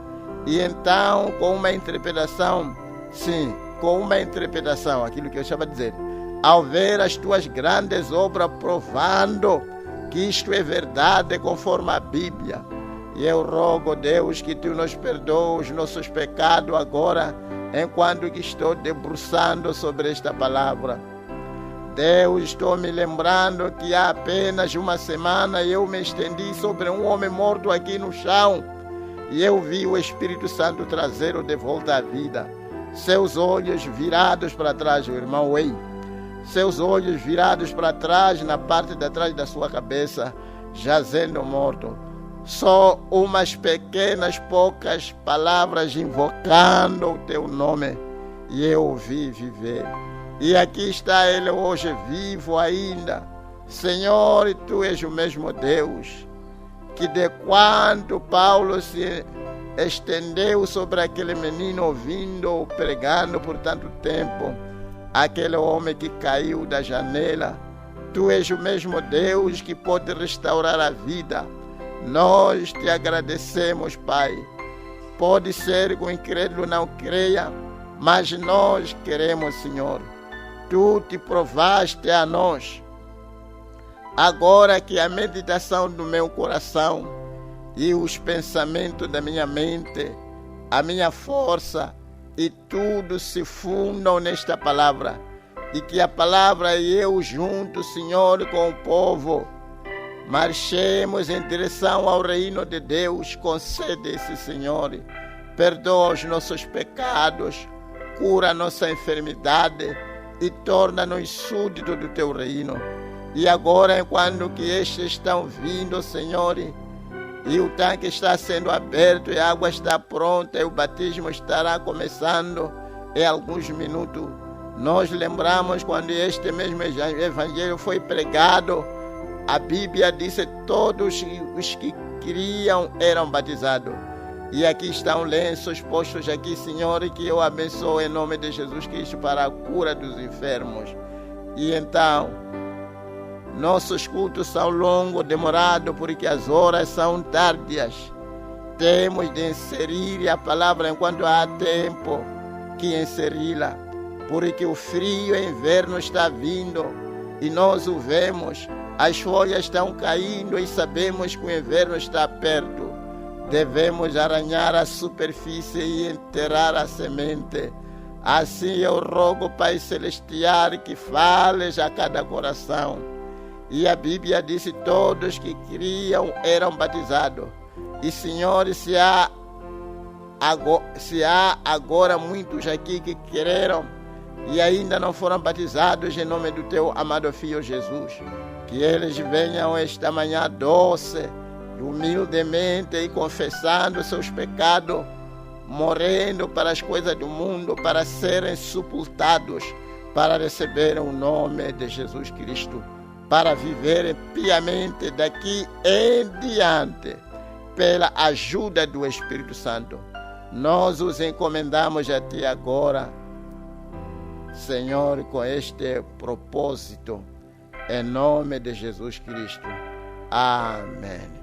E então, com uma interpretação, sim, com uma interpretação, aquilo que eu estava dizendo, ao ver as tuas grandes obras, provando que isto é verdade conforme a Bíblia. E eu rogo, Deus, que tu nos perdoes os nossos pecados agora, enquanto que estou debruçando sobre esta palavra. Deus, estou me lembrando que há apenas uma semana eu me estendi sobre um homem morto aqui no chão, e eu vi o Espírito Santo trazê-lo de volta à vida. Seus olhos virados para trás, o irmão Wei, seus olhos virados para trás, na parte de trás da sua cabeça, jazendo morto. Só umas pequenas, poucas palavras invocando o teu nome, e eu o vi viver. E aqui está ele hoje, vivo ainda. Senhor, tu és o mesmo Deus, que de quando Paulo se estendeu sobre aquele menino, ouvindo, pregando por tanto tempo, aquele homem que caiu da janela, tu és o mesmo Deus que pode restaurar a vida. Nós te agradecemos, Pai. Pode ser que o incrédulo não creia, mas nós queremos, Senhor. Tu te provaste a nós. Agora que a meditação do meu coração e os pensamentos da minha mente, a minha força e tudo se fundam nesta palavra, e que a palavra e eu juntos, Senhor, com o povo, marchemos em direção ao reino de Deus. Concede-se, Senhor, perdoa os nossos pecados, cura a nossa enfermidade e torna-nos súditos do teu reino. E agora, enquanto que estes estão vindo, Senhor, e o tanque está sendo aberto, e a água está pronta, e o batismo estará começando em alguns minutos, nós lembramos quando este mesmo evangelho foi pregado, a Bíblia disse que todos os que queriam eram batizados. E aqui estão lenços postos aqui, Senhor, e que eu abençoo em nome de Jesus Cristo para a cura dos enfermos. E então, nossos cultos são longos, demorados, porque as horas são tardias. Temos de inserir a palavra enquanto há tempo que inseri-la, porque o frio inverno está vindo e nós o vemos. As folhas estão caindo e sabemos que o inverno está perto. Devemos arranhar a superfície e enterrar a semente. Assim eu rogo, Pai Celestial, que fales a cada coração. E a Bíblia disse que todos que criam eram batizados. E, Senhor, se há agora muitos aqui que quereram e ainda não foram batizados, em nome do Teu amado Filho Jesus, que eles venham esta manhã doce, humildemente e confessando seus pecados, morrendo para as coisas do mundo, para serem sepultados, para receberem o nome de Jesus Cristo, para viverem piamente daqui em diante, pela ajuda do Espírito Santo. Nós os encomendamos a Ti agora, Senhor, com este propósito, em nome de Jesus Cristo. Amém.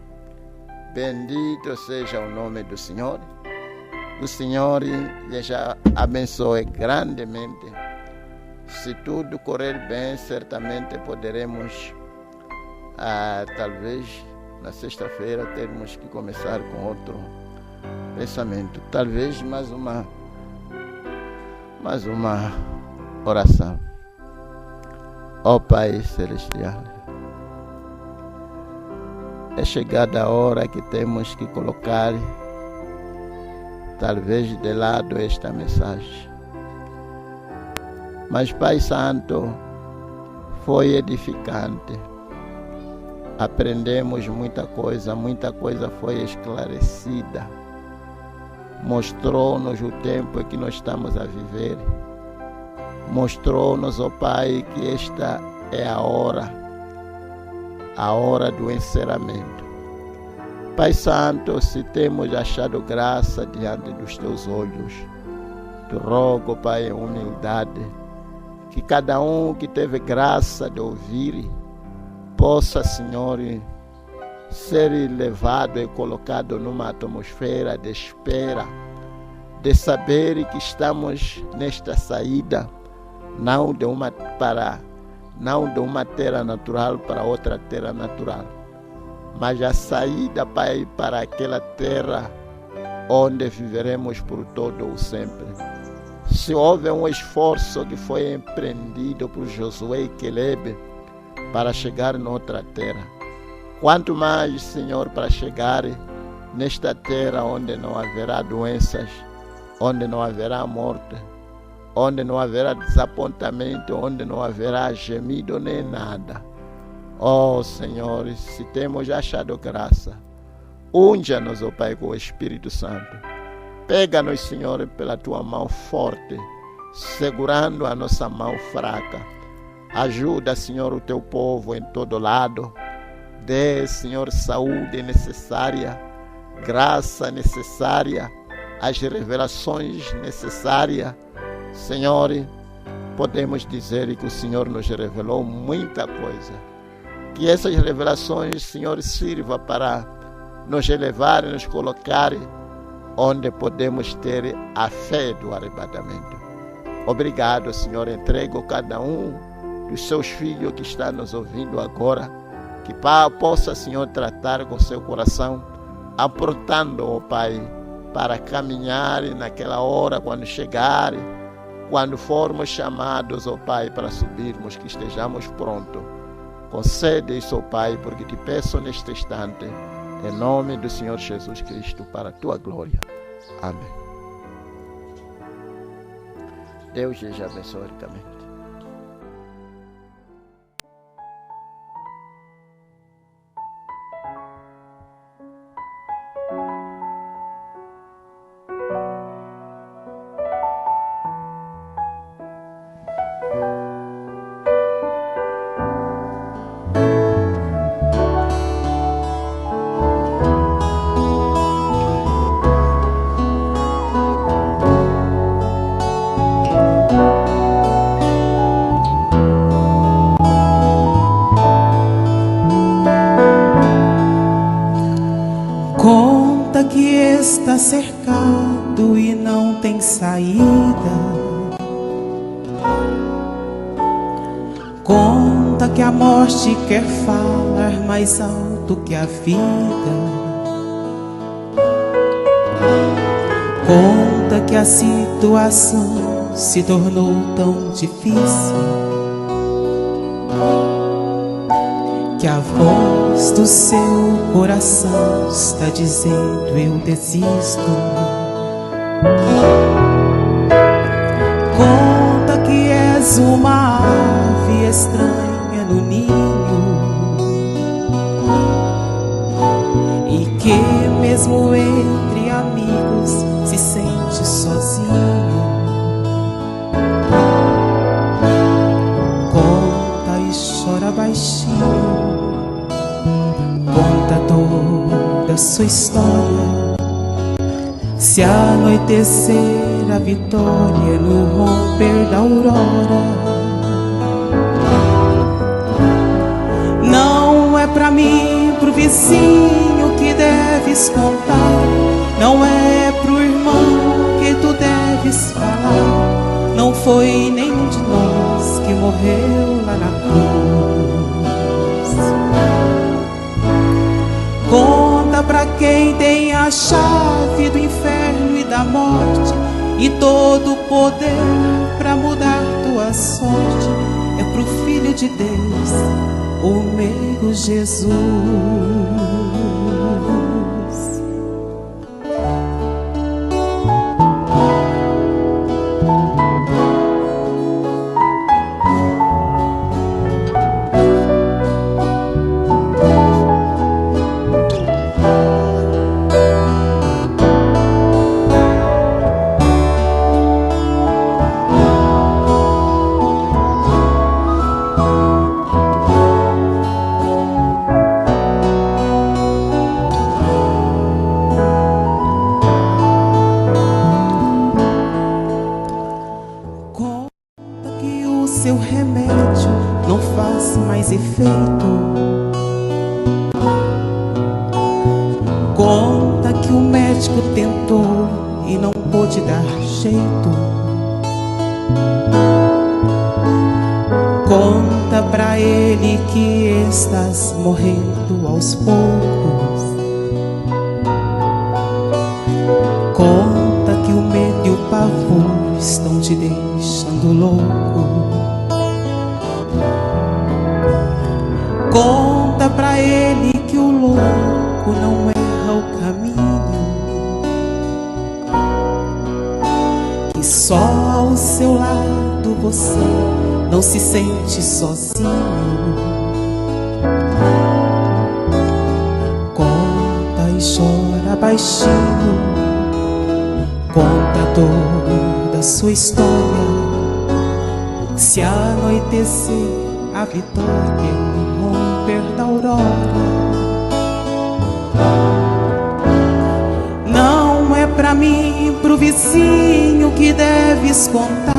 Bendito seja o nome do Senhor. O Senhor lhes abençoe grandemente. Se tudo correr bem, certamente poderemos, talvez na sexta-feira, termos que começar com outro pensamento. Talvez mais uma oração. Ó Pai Celestial, é chegada a hora que temos que colocar, talvez de lado, esta mensagem. Mas, Pai Santo, foi edificante. Aprendemos muita coisa foi esclarecida. Mostrou-nos o tempo que nós estamos a viver. Mostrou-nos, ó Pai, que esta é a hora do encerramento. Pai Santo, se temos achado graça diante dos Teus olhos, te rogo, Pai, em humildade, que cada um que teve graça de ouvir, possa, Senhor, ser levado e colocado numa atmosfera de espera, de saber que estamos nesta saída, não de uma terra natural para outra terra natural, mas a saída, Pai, para aquela terra onde viveremos por todo o sempre. Se houve um esforço que foi empreendido por Josué e Caleb para chegar noutra terra, quanto mais, Senhor, para chegar nesta terra onde não haverá doenças, onde não haverá morte, onde não haverá desapontamento, onde não haverá gemido nem nada. Oh Senhor, se temos achado graça, unja-nos, ó Pai, com o Espírito Santo. Pega-nos, Senhor, pela Tua mão forte, segurando a nossa mão fraca. Ajuda, Senhor, o Teu povo em todo lado. Dê, Senhor, saúde necessária, graça necessária, as revelações necessárias. Senhor, podemos dizer que o Senhor nos revelou muita coisa. Que essas revelações, Senhor, sirva para nos elevar e nos colocar onde podemos ter a fé do arrebatamento. Obrigado, Senhor. Entrego cada um dos seus filhos que está nos ouvindo agora, que possa, Senhor, tratar com seu coração, aprontando, ó Pai, para caminhar naquela hora, quando chegar, quando formos chamados, ó Pai, para subirmos, que estejamos prontos. Concede isso, ó Pai, porque te peço neste instante, em nome do Senhor Jesus Cristo, para a Tua glória. Amém. Deus lhes abençoe ricamente. morte quer falar mais alto que a vida. Conta que a situação se tornou tão difícil, que a voz do seu coração está dizendo: eu desisto. Conta que és uma ave estranha no ninho, e que mesmo entre amigos se sente sozinho. Conta e chora baixinho, conta toda a sua história. Se anoitecer a vitória no romper da aurora, não é pra mim, pro vizinho que deves contar, não é pro irmão que tu deves falar. Não foi nenhum de nós que morreu lá na cruz. Conta pra quem tem a chave do inferno e da morte, e todo o poder pra mudar tua sorte. É pro Filho de Deus, o meigo Jesus. Seu remédio não faz mais efeito. Conta que o médico tentou e não pôde dar jeito. Conta pra ele que estás morrendo aos poucos. Conta que o medo e o pavor estão te deixando louco. Conta pra ele que o louco não erra o caminho, que só ao seu lado você não se sente sozinho. Conta e chora baixinho, conta toda a sua história. Se anoitecer a vitória no romper da aurora, não é pra mim, pro vizinho que deves contar,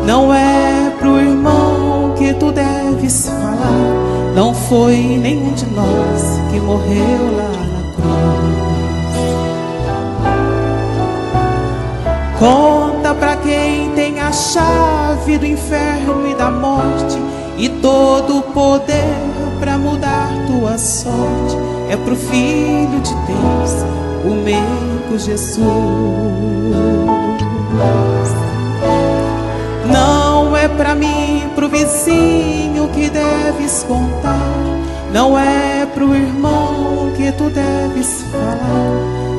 não é pro irmão que tu deves falar. Não foi nenhum de nós que morreu lá na cruz. Conta pra quem tem a chave do inferno e da morte, e todo o poder pra mudar tua sorte. É pro Filho de Deus, o meigo Jesus. Não é pra mim, pro vizinho que deves contar, não é pro irmão que tu deves falar.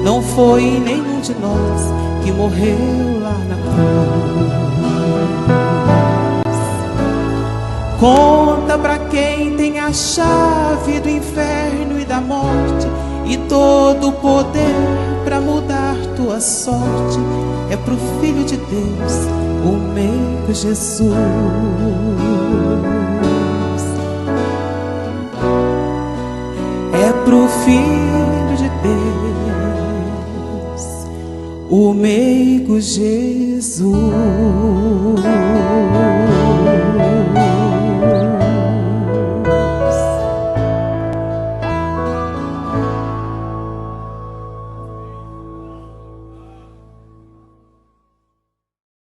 Não foi nenhum de nós que morreu lá na cruz. Conta pra quem tem a chave do inferno e da morte, e todo o poder pra mudar tua sorte. É pro Filho de Deus, o meigo Jesus. É pro Filho de Deus, o meigo Jesus.